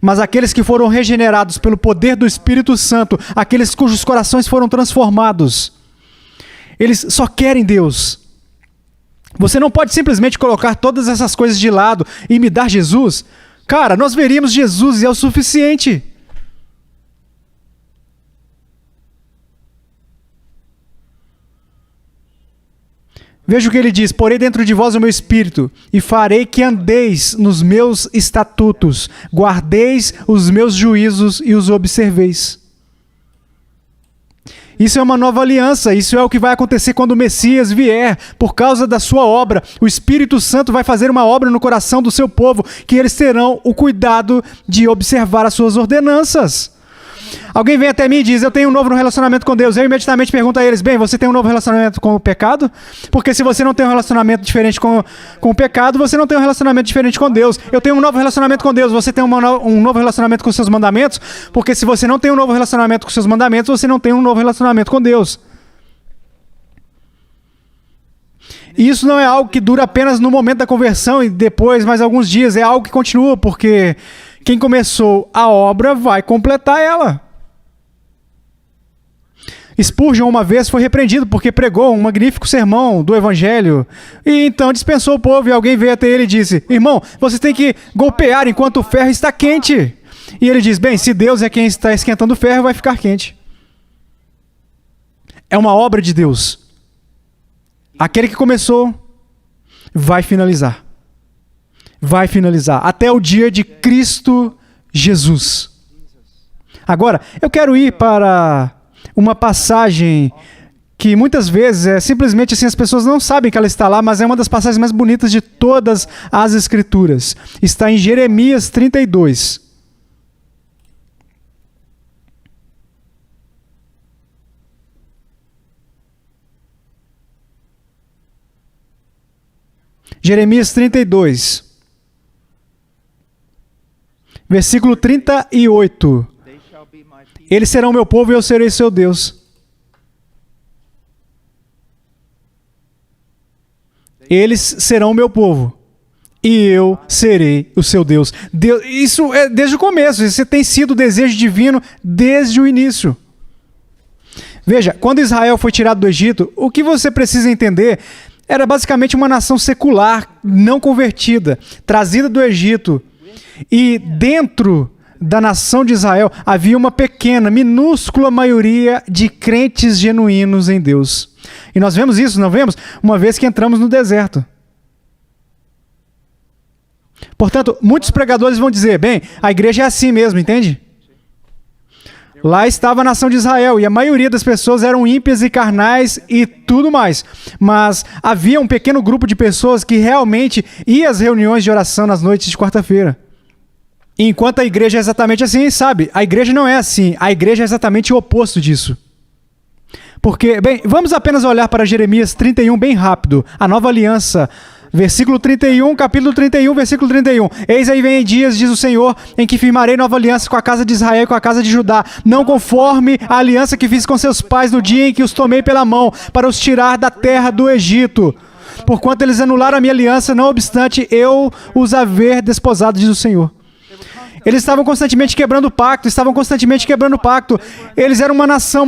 Mas aqueles que foram regenerados pelo poder do Espírito Santo, aqueles cujos corações foram transformados, eles só querem Deus. Você não pode simplesmente colocar todas essas coisas de lado e me dar Jesus. Cara, nós veríamos Jesus e é o suficiente. Veja o que ele diz: porei dentro de vós o meu espírito, e farei que andeis nos meus estatutos, guardeis os meus juízos e os observeis. Isso é uma nova aliança, isso é o que vai acontecer quando o Messias vier, por causa da sua obra. O Espírito Santo vai fazer uma obra no coração do seu povo, que eles terão o cuidado de observar as suas ordenanças. Alguém vem até mim e diz: eu tenho um novo relacionamento com Deus. Eu imediatamente pergunto a eles: bem, você tem um novo relacionamento com o pecado? Porque se você não tem um relacionamento diferente com o pecado, você não tem um relacionamento diferente com Deus. Eu tenho um novo relacionamento com Deus. Você tem um novo relacionamento com os seus mandamentos? Porque se você não tem um novo relacionamento com os seus mandamentos, você não tem um novo relacionamento com Deus. E isso não é algo que dura apenas no momento da conversão e depois mais alguns dias. É algo que continua, porque quem começou a obra vai completar ela. Spurgeon uma vez foi repreendido porque pregou um magnífico sermão do Evangelho e então dispensou o povo, e alguém veio até ele e disse: irmão, você tem que golpear enquanto o ferro está quente. E ele diz: bem, se Deus é quem está esquentando o ferro, vai ficar quente. É uma obra de Deus. Aquele que começou vai finalizar. Vai finalizar até o dia de Cristo Jesus. Agora, eu quero ir para uma passagem que muitas vezes é simplesmente assim, as pessoas não sabem que ela está lá, mas é uma das passagens mais bonitas de todas as Escrituras. Está em Jeremias 32. Jeremias 32. Versículo 38. Eles serão meu povo e eu serei seu Deus. Eles serão meu povo e eu serei o seu Deus. Isso é desde o começo. Isso tem sido o desejo divino desde o início. Veja, quando Israel foi tirado do Egito, o que você precisa entender era basicamente uma nação secular, não convertida, trazida do Egito. E dentro da nação de Israel havia uma pequena, minúscula maioria de crentes genuínos em Deus. E nós vemos isso, não vemos? Uma vez que entramos no deserto. Portanto, muitos pregadores vão dizer: bem, a igreja é assim mesmo, entende? Lá estava a nação de Israel e a maioria das pessoas eram ímpias e carnais e tudo mais. Mas havia um pequeno grupo de pessoas que realmente ia às reuniões de oração nas noites de quarta-feira. Enquanto a igreja é exatamente assim, sabe? A igreja não é assim. A igreja é exatamente o oposto disso. Porque, bem, vamos apenas olhar para Jeremias 31 bem rápido. A nova aliança, versículo 31, capítulo 31, versículo 31. Eis aí vem dias, diz o Senhor, em que firmarei nova aliança com a casa de Israel e com a casa de Judá, não conforme a aliança que fiz com seus pais no dia em que os tomei pela mão, para os tirar da terra do Egito. Porquanto eles anularam a minha aliança, não obstante eu os haver desposado, diz o Senhor. Eles estavam constantemente quebrando o pacto, Eles eram uma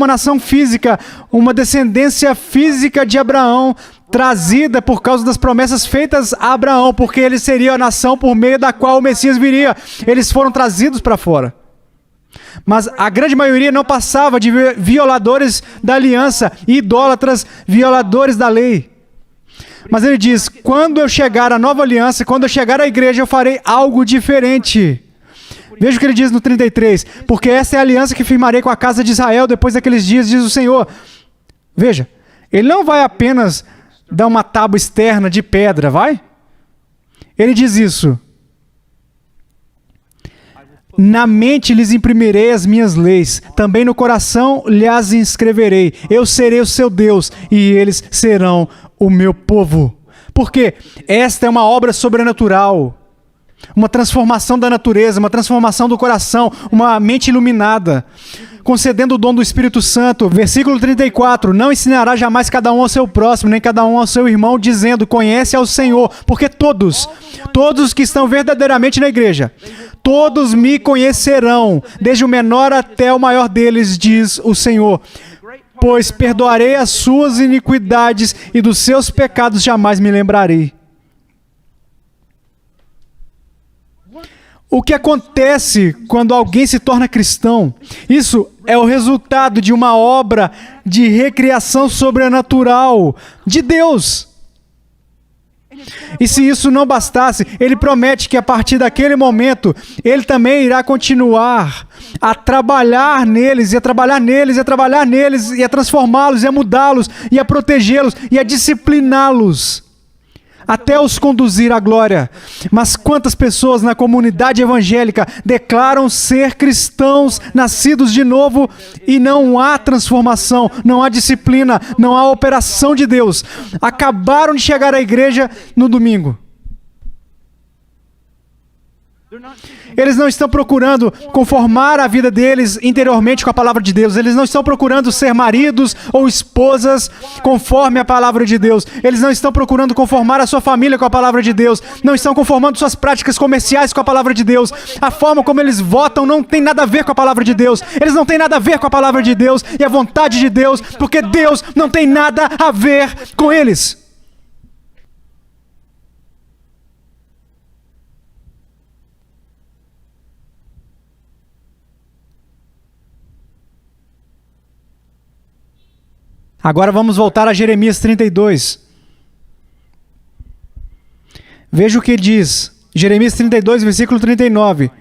nação física, uma descendência física de Abraão, trazida por causa das promessas feitas a Abraão, porque eles seriam a nação por meio da qual o Messias viria. Eles foram trazidos para fora. Mas a grande maioria não passava de violadores da aliança, idólatras, violadores da lei. Mas ele diz: quando eu chegar à nova aliança, quando eu chegar à igreja, eu farei algo diferente. Veja o que ele diz no 33. Porque essa é a aliança que firmarei com a casa de Israel depois daqueles dias, diz o Senhor. Veja, ele não vai apenas dar uma tábua externa de pedra, vai? Ele diz isso. Na mente lhes imprimirei as minhas leis, também no coração lhes inscreverei. Eu serei o seu Deus e eles serão o meu povo. Porque esta é uma obra sobrenatural, uma transformação da natureza, uma transformação do coração, uma mente iluminada, concedendo o dom do Espírito Santo. Versículo 34, não ensinará jamais cada um ao seu próximo, nem cada um ao seu irmão, dizendo, conhece ao Senhor, porque todos que estão verdadeiramente na igreja, todos me conhecerão, desde o menor até o maior deles, diz o Senhor. Pois perdoarei as suas iniquidades e dos seus pecados jamais me lembrarei. O que acontece quando alguém se torna cristão? Isso é o resultado de uma obra de recriação sobrenatural de Deus. E se isso não bastasse, ele promete que a partir daquele momento, ele também irá continuar a trabalhar neles, e a trabalhar neles, e a trabalhar neles, e a transformá-los, e a mudá-los, e a protegê-los, e a discipliná-los, até os conduzir à glória. Mas quantas pessoas na comunidade evangélica declaram ser cristãos, nascidos de novo, e não há transformação, não há disciplina, não há operação de Deus. Acabaram de chegar à igreja no domingo. Eles não estão procurando conformar a vida deles interiormente com a palavra de Deus. Eles não estão procurando ser maridos ou esposas conforme a palavra de Deus. Eles não estão procurando conformar a sua família com a palavra de Deus. Não estão conformando suas práticas comerciais com a palavra de Deus. A forma como eles votam não tem nada a ver com a palavra de Deus. Eles não têm nada a ver com a palavra de Deus e a vontade de Deus, porque Deus não tem nada a ver com eles. Agora vamos voltar a Jeremias 32. Veja o que diz. Jeremias 32, versículo 39.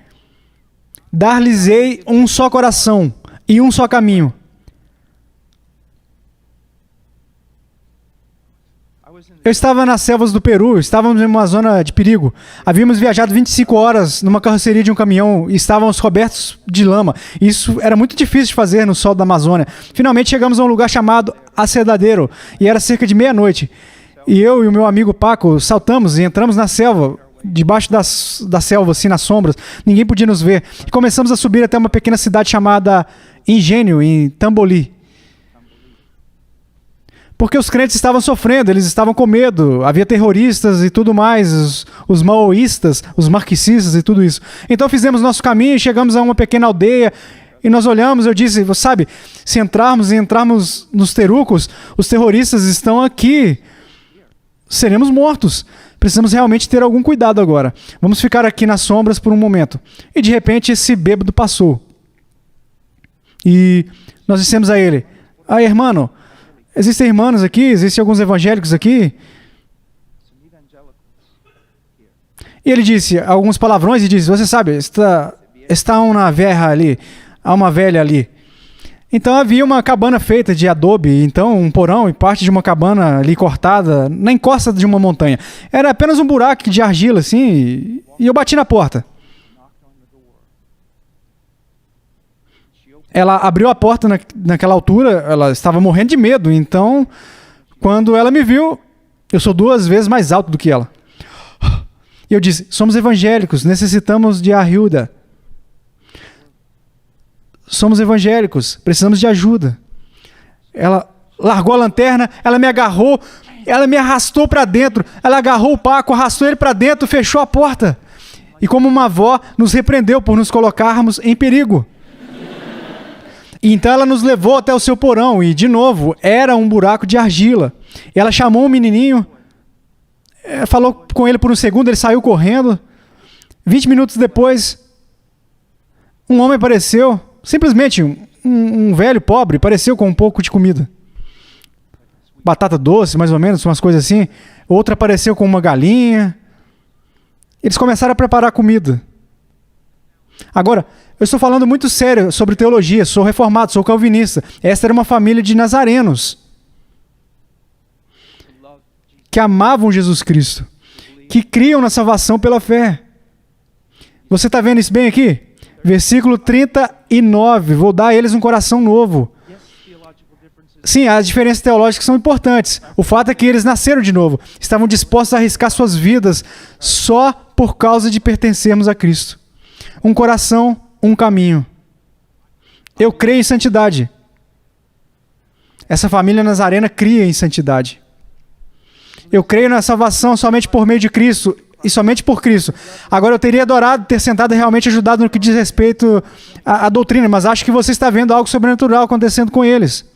Dar-lhes-ei um só coração e um só caminho. Eu estava nas selvas do Peru, estávamos em uma zona de perigo. Havíamos viajado 25 horas numa carroceria de um caminhão e estávamos cobertos de lama. Isso era muito difícil de fazer no sol da Amazônia. Finalmente chegamos a um lugar chamado Acerdadeiro e era cerca de meia-noite. E eu e o meu amigo Paco saltamos e entramos na selva, debaixo da selva, assim, nas sombras. Ninguém podia nos ver. E começamos a subir até uma pequena cidade chamada Engenho, em Tamboli. Porque os crentes estavam sofrendo, eles estavam com medo, havia terroristas e tudo mais, os maoístas, os marxistas e tudo isso. Então fizemos nosso caminho, chegamos a uma pequena aldeia e nós olhamos, eu disse, sabe, se entrarmos nos terucos, os terroristas estão aqui, seremos mortos. Precisamos realmente ter algum cuidado agora. Vamos ficar aqui nas sombras por um momento. E de repente esse bêbado passou. E nós dissemos a ele, irmão, existem irmãos aqui? Existem alguns evangélicos aqui? E ele disse alguns palavrões e disse, você sabe, está uma velha ali, há uma velha ali. Então havia uma cabana feita de adobe, então um porão e parte de uma cabana ali cortada na encosta de uma montanha. Era apenas um buraco de argila assim, e eu bati na porta. Ela abriu a porta naquela altura, ela estava morrendo de medo, então, quando ela me viu, eu sou 2 vezes mais alto do que ela. E eu disse, somos evangélicos, necessitamos de ajuda. Somos evangélicos, precisamos de ajuda. Ela largou a lanterna, ela me agarrou, ela me arrastou para dentro, ela agarrou o Paco, arrastou ele para dentro, fechou a porta. E como uma avó, nos repreendeu por nos colocarmos em perigo. E então ela nos levou até o seu porão e, de novo, era um buraco de argila. Ela chamou um menininho, falou com ele por um segundo, ele saiu correndo. 20 minutos depois, um homem apareceu, simplesmente um velho pobre, apareceu com um pouco de comida. Batata doce, mais ou menos, umas coisas assim. Outro apareceu com uma galinha. Eles começaram a preparar comida. Agora, eu estou falando muito sério sobre teologia, sou reformado, sou calvinista. Esta era uma família de nazarenos. que amavam Jesus Cristo, que criam na salvação pela fé. Você está vendo isso bem aqui? Versículo 39. Vou dar a eles um coração novo. Sim, as diferenças teológicas são importantes. O fato é que eles nasceram de novo. Estavam dispostos a arriscar suas vidas só por causa de pertencermos a Cristo. Um coração, um caminho. Eu creio em santidade. Essa família nazarena cria em santidade. Eu creio na salvação somente por meio de Cristo e somente por Cristo. Agora, eu teria adorado ter sentado e realmente ajudado no que diz respeito à doutrina, mas acho que você está vendo algo sobrenatural acontecendo com eles.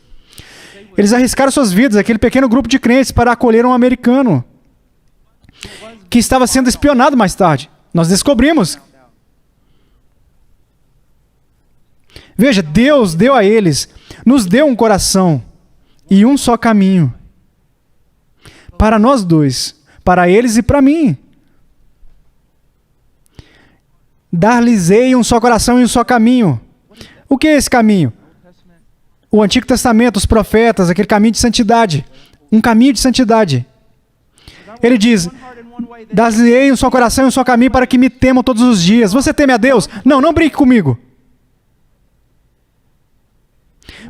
Eles arriscaram suas vidas, aquele pequeno grupo de crentes, para acolher um americano que estava sendo espionado mais tarde. Nós descobrimos. Veja, Deus deu a eles, nos deu um coração e um só caminho. Para nós dois, para eles e para mim. Dar-lhes-ei um só coração e um só caminho. O que é esse caminho? O Antigo Testamento, os profetas, aquele caminho de santidade. Um caminho de santidade. Ele diz, dar-lhes-ei um só coração e um só caminho para que me temam todos os dias. Você teme a Deus? Não, não brinque comigo.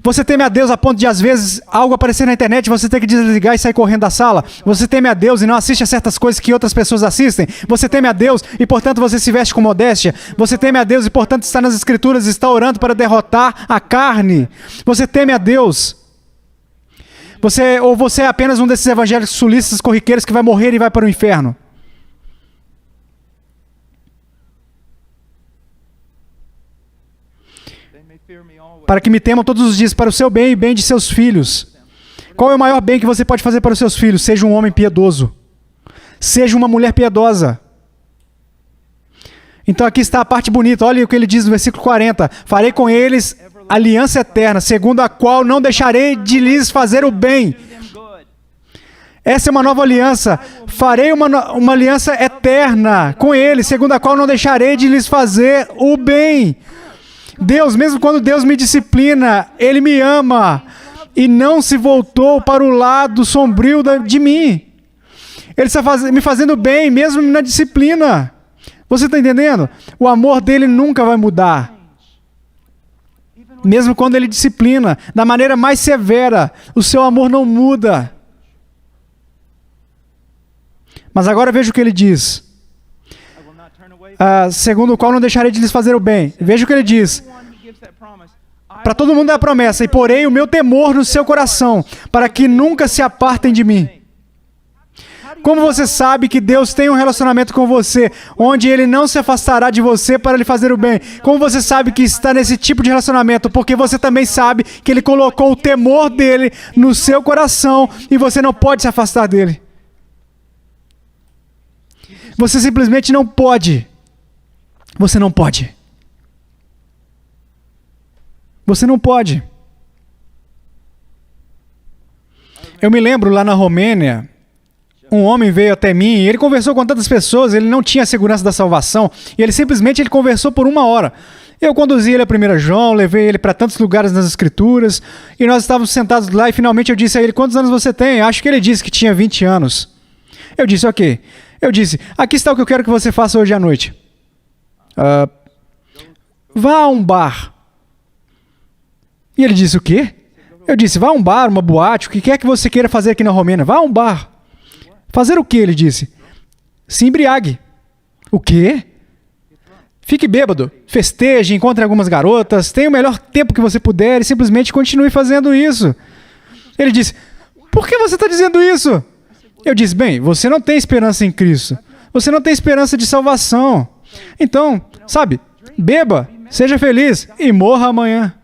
Você teme a Deus a ponto de, às vezes, algo aparecer na internet e você ter que desligar e sair correndo da sala? Você teme a Deus e não assiste a certas coisas que outras pessoas assistem? Você teme a Deus e, portanto, você se veste com modéstia? Você teme a Deus e, portanto, está nas Escrituras e está orando para derrotar a carne? Você teme a Deus? Ou você é apenas um desses evangélicos sulistas corriqueiros que vai morrer e vai para o inferno? Para que me temam todos os dias, para o seu bem e bem de seus filhos. Qual é o maior bem que você pode fazer para os seus filhos? Seja um homem piedoso. Seja uma mulher piedosa. Então aqui está a parte bonita. Olha o que ele diz no versículo 40. Farei com eles aliança eterna, segundo a qual não deixarei de lhes fazer o bem. Essa é uma nova aliança. Farei uma aliança eterna com eles, segundo a qual não deixarei de lhes fazer o bem. Deus, mesmo quando Deus me disciplina, Ele me ama e não se voltou para o lado sombrio de mim. Ele está me fazendo bem, mesmo na disciplina. Você está entendendo? O amor dele nunca vai mudar. Mesmo quando Ele disciplina, da maneira mais severa, o seu amor não muda. Mas agora veja o que Ele diz. Segundo o qual não deixarei de lhes fazer o bem. Veja o que ele diz. Para todo mundo é a promessa. E porei o meu temor no seu coração, para que nunca se apartem de mim. Como você sabe que Deus tem um relacionamento com você, onde Ele não se afastará de você para lhe fazer o bem? Como você sabe que está nesse tipo de relacionamento? Porque você também sabe que Ele colocou o temor dEle no seu coração e você não pode se afastar dEle. Você simplesmente não pode. Você não pode. Você não pode. Eu me lembro lá na Romênia, um homem veio até mim e ele conversou com tantas pessoas, ele não tinha a segurança da salvação e ele simplesmente conversou por 1 hora. Eu conduzi ele a 1 João, levei ele para tantos lugares nas Escrituras e nós estávamos sentados lá e finalmente eu disse a ele, quantos anos você tem? Acho que ele disse que tinha 20 anos. Eu disse, ok. Eu disse, aqui está o que eu quero que você faça hoje à noite. Vá a um bar. E ele disse, o quê? Eu disse, vá a um bar, uma boate, o que quer que você queira fazer aqui na Romênia. Vá a um bar. Fazer o quê? Ele disse. Se embriague. O quê? Fique bêbado. Festeje, encontre algumas garotas, tenha o melhor tempo que você puder e simplesmente continue fazendo isso. Ele disse, por que você está dizendo isso? Eu disse, bem, você não tem esperança em Cristo. Você não tem esperança de salvação. Então, sabe, beba, seja feliz e morra amanhã.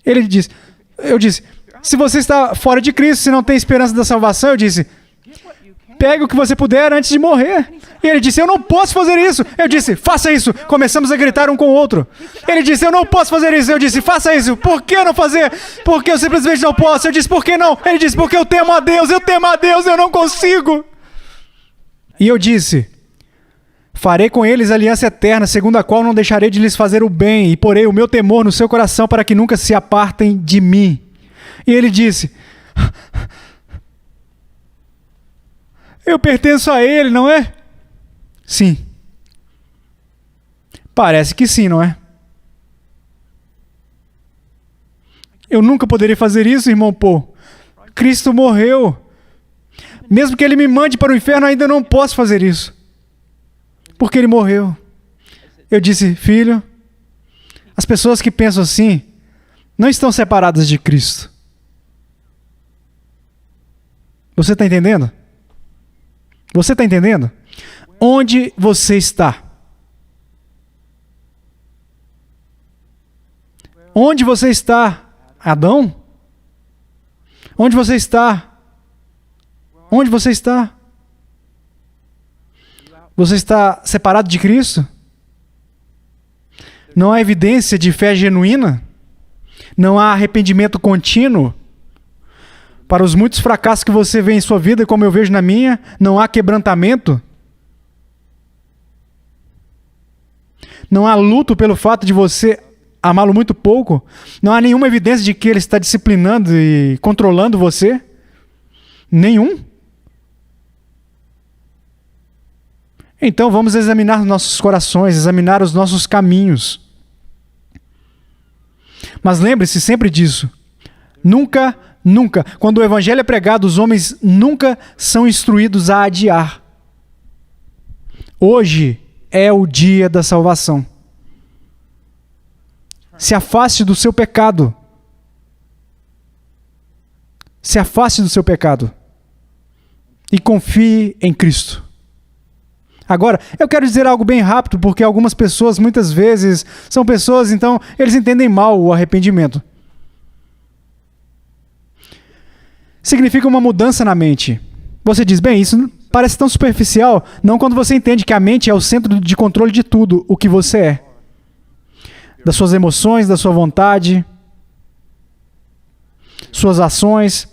Eu disse, se você está fora de Cristo, se não tem esperança da salvação, eu disse, pegue o que você puder antes de morrer. E ele disse, eu não posso fazer isso. Eu disse, faça isso. Começamos a gritar um com o outro. Ele disse, eu não posso fazer isso. Eu disse, faça isso. Por que não fazer? Porque eu simplesmente não posso. Eu disse, por que não? Ele disse, porque eu temo a Deus, eu não consigo. E eu disse, farei com eles aliança eterna, segundo a qual não deixarei de lhes fazer o bem, e porei o meu temor no seu coração para que nunca se apartem de mim. E ele disse, Eu pertenço a Ele, não é? Sim. Parece que sim, não é? Eu nunca poderia fazer isso, irmão Paul. Cristo morreu. Mesmo que Ele me mande para o inferno, ainda não posso fazer isso. Porque Ele morreu. Eu disse, filho, as pessoas que pensam assim não estão separadas de Cristo. Você está entendendo? Você está entendendo? Onde você está? Onde você está, Adão? Onde você está? Onde você está? Você está separado de Cristo? Não há evidência de fé genuína? Não há arrependimento contínuo? Para os muitos fracassos que você vê em sua vida, como eu vejo na minha, não há quebrantamento? Não há luto pelo fato de você amá-lo muito pouco? Não há nenhuma evidência de que ele está disciplinando e controlando você? Nenhum? Então vamos examinar nossos corações, examinar os nossos caminhos. Mas lembre-se sempre disso. Nunca, quando o evangelho é pregado, os homens nunca são instruídos a adiar. Hoje é o dia da salvação. Se afaste do seu pecado. Se afaste do seu pecado. E confie em Cristo. Agora, eu quero dizer algo bem rápido, porque algumas pessoas, muitas vezes, são pessoas, então, eles entendem mal o arrependimento. Significa uma mudança na mente. Você diz, bem, isso parece tão superficial. Não quando você entende que a mente é o centro de controle de tudo o que você é. Das suas emoções, da sua vontade, suas ações.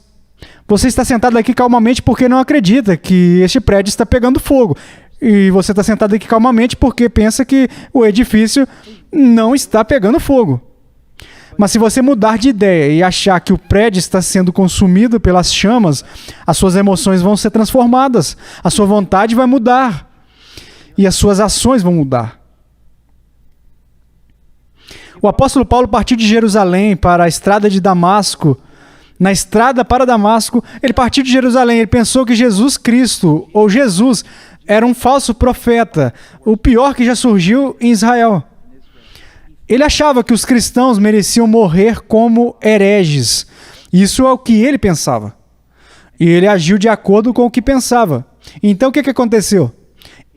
Você está sentado aqui calmamente porque não acredita que este prédio está pegando fogo. E você está sentado aqui calmamente porque pensa que o edifício não está pegando fogo. Mas se você mudar de ideia e achar que o prédio está sendo consumido pelas chamas, as suas emoções vão ser transformadas, a sua vontade vai mudar e as suas ações vão mudar. O apóstolo Paulo partiu de Jerusalém para a estrada de Damasco. Na estrada para Damasco, ele partiu de Jerusalém. Ele pensou que Jesus Cristo, ou Jesus, era um falso profeta, o pior que já surgiu em Israel. Ele achava que os cristãos mereciam morrer como hereges. Isso é o que ele pensava. E ele agiu de acordo com o que pensava. Então o que aconteceu?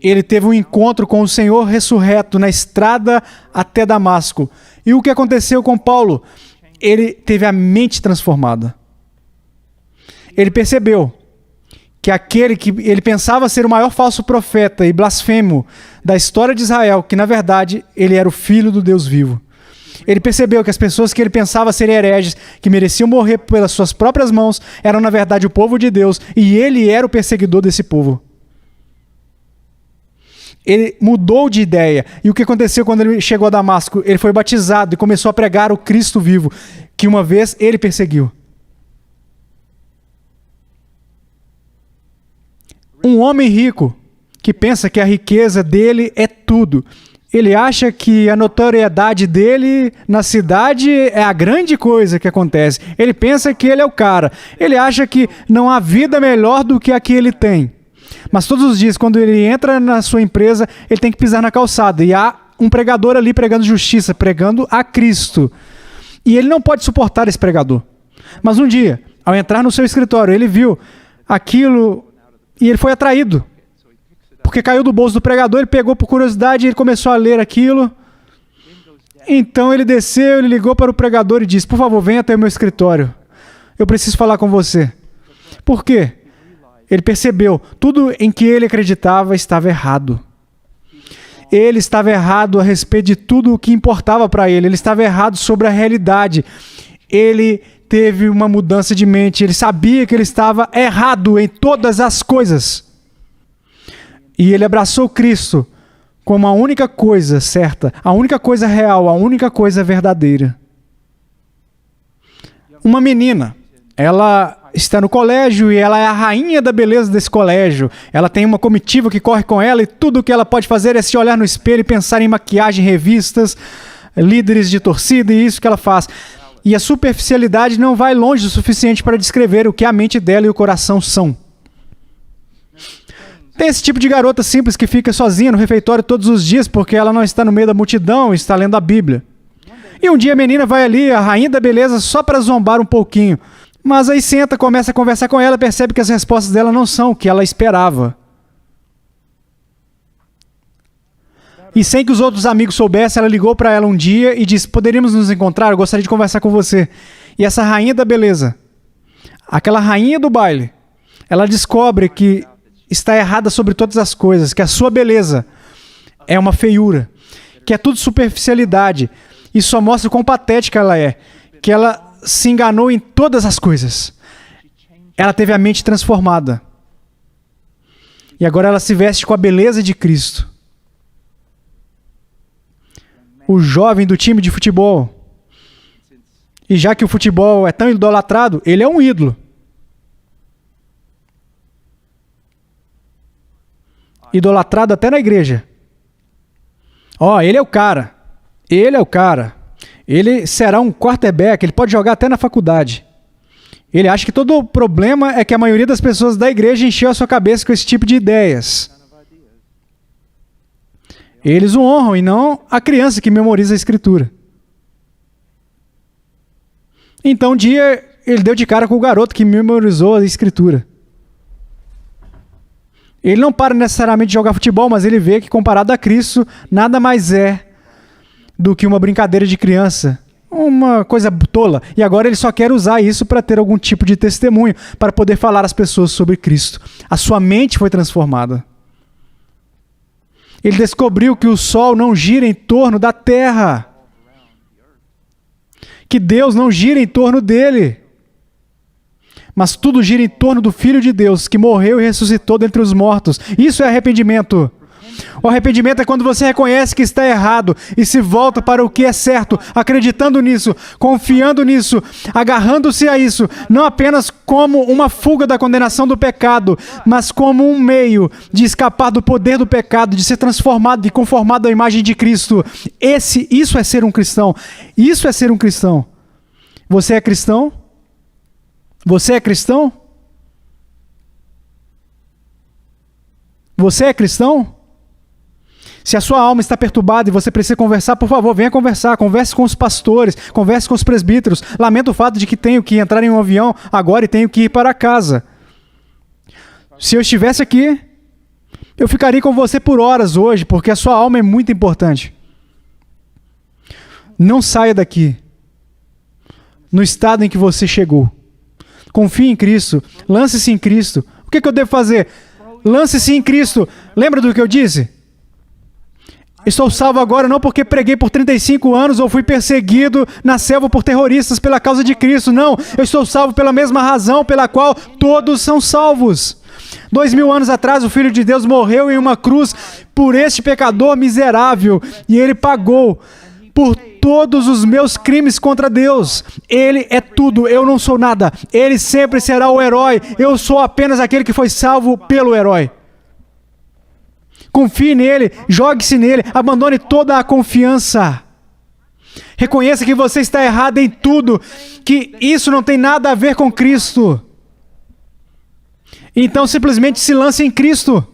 Ele teve um encontro com o Senhor ressurreto na estrada até Damasco. E o que aconteceu com Paulo? Ele teve a mente transformada. Ele percebeu que aquele que ele pensava ser o maior falso profeta e blasfemo da história de Israel, que na verdade ele era o filho do Deus vivo. Ele percebeu que as pessoas que ele pensava serem hereges, que mereciam morrer pelas suas próprias mãos, eram na verdade o povo de Deus, e ele era o perseguidor desse povo. Ele mudou de ideia. E o que aconteceu quando ele chegou a Damasco? Ele foi batizado e começou a pregar o Cristo vivo, que uma vez ele perseguiu. Um homem rico que pensa que a riqueza dele é tudo. Ele acha que a notoriedade dele na cidade é a grande coisa que acontece. Ele pensa que ele é o cara. Ele acha que não há vida melhor do que a que ele tem. Mas todos os dias, quando ele entra na sua empresa, ele tem que pisar na calçada. E há um pregador ali pregando justiça, pregando a Cristo. E ele não pode suportar esse pregador. Mas um dia, ao entrar no seu escritório, ele viu aquilo e ele foi atraído. Porque caiu do bolso do pregador, ele pegou por curiosidade e ele começou a ler aquilo. Então ele desceu, ele ligou para o pregador e disse, por favor, venha até o meu escritório. Eu preciso falar com você. Por quê? Ele percebeu, tudo em que ele acreditava estava errado. Ele estava errado a respeito de tudo o que importava para ele. Ele estava errado sobre a realidade. Ele teve uma mudança de mente. Ele sabia que ele estava errado em todas as coisas. E ele abraçou Cristo como a única coisa certa, a única coisa real, a única coisa verdadeira. Uma menina, ela está no colégio e ela é a rainha da beleza desse colégio. Ela tem uma comitiva que corre com ela e tudo que ela pode fazer é se olhar no espelho e pensar em maquiagem, revistas, líderes de torcida e isso que ela faz. E a superficialidade não vai longe o suficiente para descrever o que a mente dela e o coração são. Tem esse tipo de garota simples que fica sozinha no refeitório todos os dias porque ela não está no meio da multidão e está lendo a Bíblia. E um dia a menina vai ali, a rainha da beleza, só para zombar um pouquinho. Mas aí senta, começa a conversar com ela, percebe que as respostas dela não são o que ela esperava. E sem que os outros amigos soubessem, ela ligou para ela um dia e disse: poderíamos nos encontrar? Eu gostaria de conversar com você. E essa rainha da beleza, aquela rainha do baile, ela descobre que está errada sobre todas as coisas, que a sua beleza é uma feiura, que é tudo superficialidade. E só mostra o quão patética ela é, que ela se enganou em todas as coisas. Ela teve a mente transformada. E agora ela se veste com a beleza de Cristo. O jovem do time de futebol. E já que o futebol é tão idolatrado, ele é um ídolo. Idolatrado até na igreja. Ele é o cara. Ele é o cara. Ele será um quarterback, ele pode jogar até na faculdade. Ele acha que todo o problema é que a maioria das pessoas da igreja encheu a sua cabeça com esse tipo de ideias. Eles o honram e não a criança que memoriza a Escritura. Então um dia ele deu de cara com o garoto que memorizou a Escritura. Ele não para necessariamente de jogar futebol, mas ele vê que comparado a Cristo, nada mais é do que uma brincadeira de criança, uma coisa tola. E agora ele só quer usar isso para ter algum tipo de testemunho, para poder falar às pessoas sobre Cristo. A sua mente foi transformada. Ele descobriu que o sol não gira em torno da terra, que Deus não gira em torno dele, mas tudo gira em torno do Filho de Deus, que morreu e ressuscitou dentre os mortos. Isso é arrependimento. O arrependimento é quando você reconhece que está errado e se volta para o que é certo, acreditando nisso, confiando nisso, agarrando-se a isso, não apenas como uma fuga da condenação do pecado, mas como um meio de escapar do poder do pecado, de ser transformado e conformado à imagem de Cristo. Isso é ser um cristão. Isso é ser um cristão. Você é cristão? Você é cristão? Você é cristão? Se a sua alma está perturbada e você precisa conversar, por favor, venha conversar. Converse com os pastores, converse com os presbíteros. Lamento o fato de que tenho que entrar em um avião agora e tenho que ir para casa. Se eu estivesse aqui, eu ficaria com você por horas hoje, porque a sua alma é muito importante. Não saia daqui no estado em que você chegou. Confie em Cristo. Lance-se em Cristo. O que eu devo fazer? Lance-se em Cristo. Lembra do que eu disse? Estou salvo agora não porque preguei por 35 anos ou fui perseguido na selva por terroristas pela causa de Cristo. Não, eu estou salvo pela mesma razão pela qual todos são salvos. 2000 anos atrás, o Filho de Deus morreu em uma cruz por este pecador miserável e ele pagou por todos os meus crimes contra Deus. Ele é tudo, eu não sou nada. Ele sempre será o herói. Eu sou apenas aquele que foi salvo pelo herói. Confie nele, jogue-se nele, abandone toda a confiança. Reconheça que você está errado em tudo, que isso não tem nada a ver com Cristo. Então simplesmente se lance em Cristo.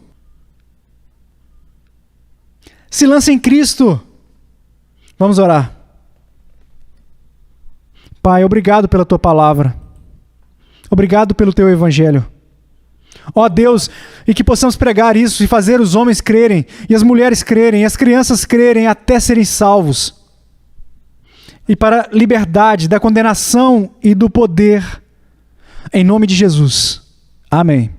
Se lance em Cristo. Vamos orar. Pai, obrigado pela tua palavra. Obrigado pelo teu evangelho. Ó Deus, e que possamos pregar isso e fazer os homens crerem, e as mulheres crerem, e as crianças crerem até serem salvos. E para a liberdade da condenação e do poder, em nome de Jesus. Amém.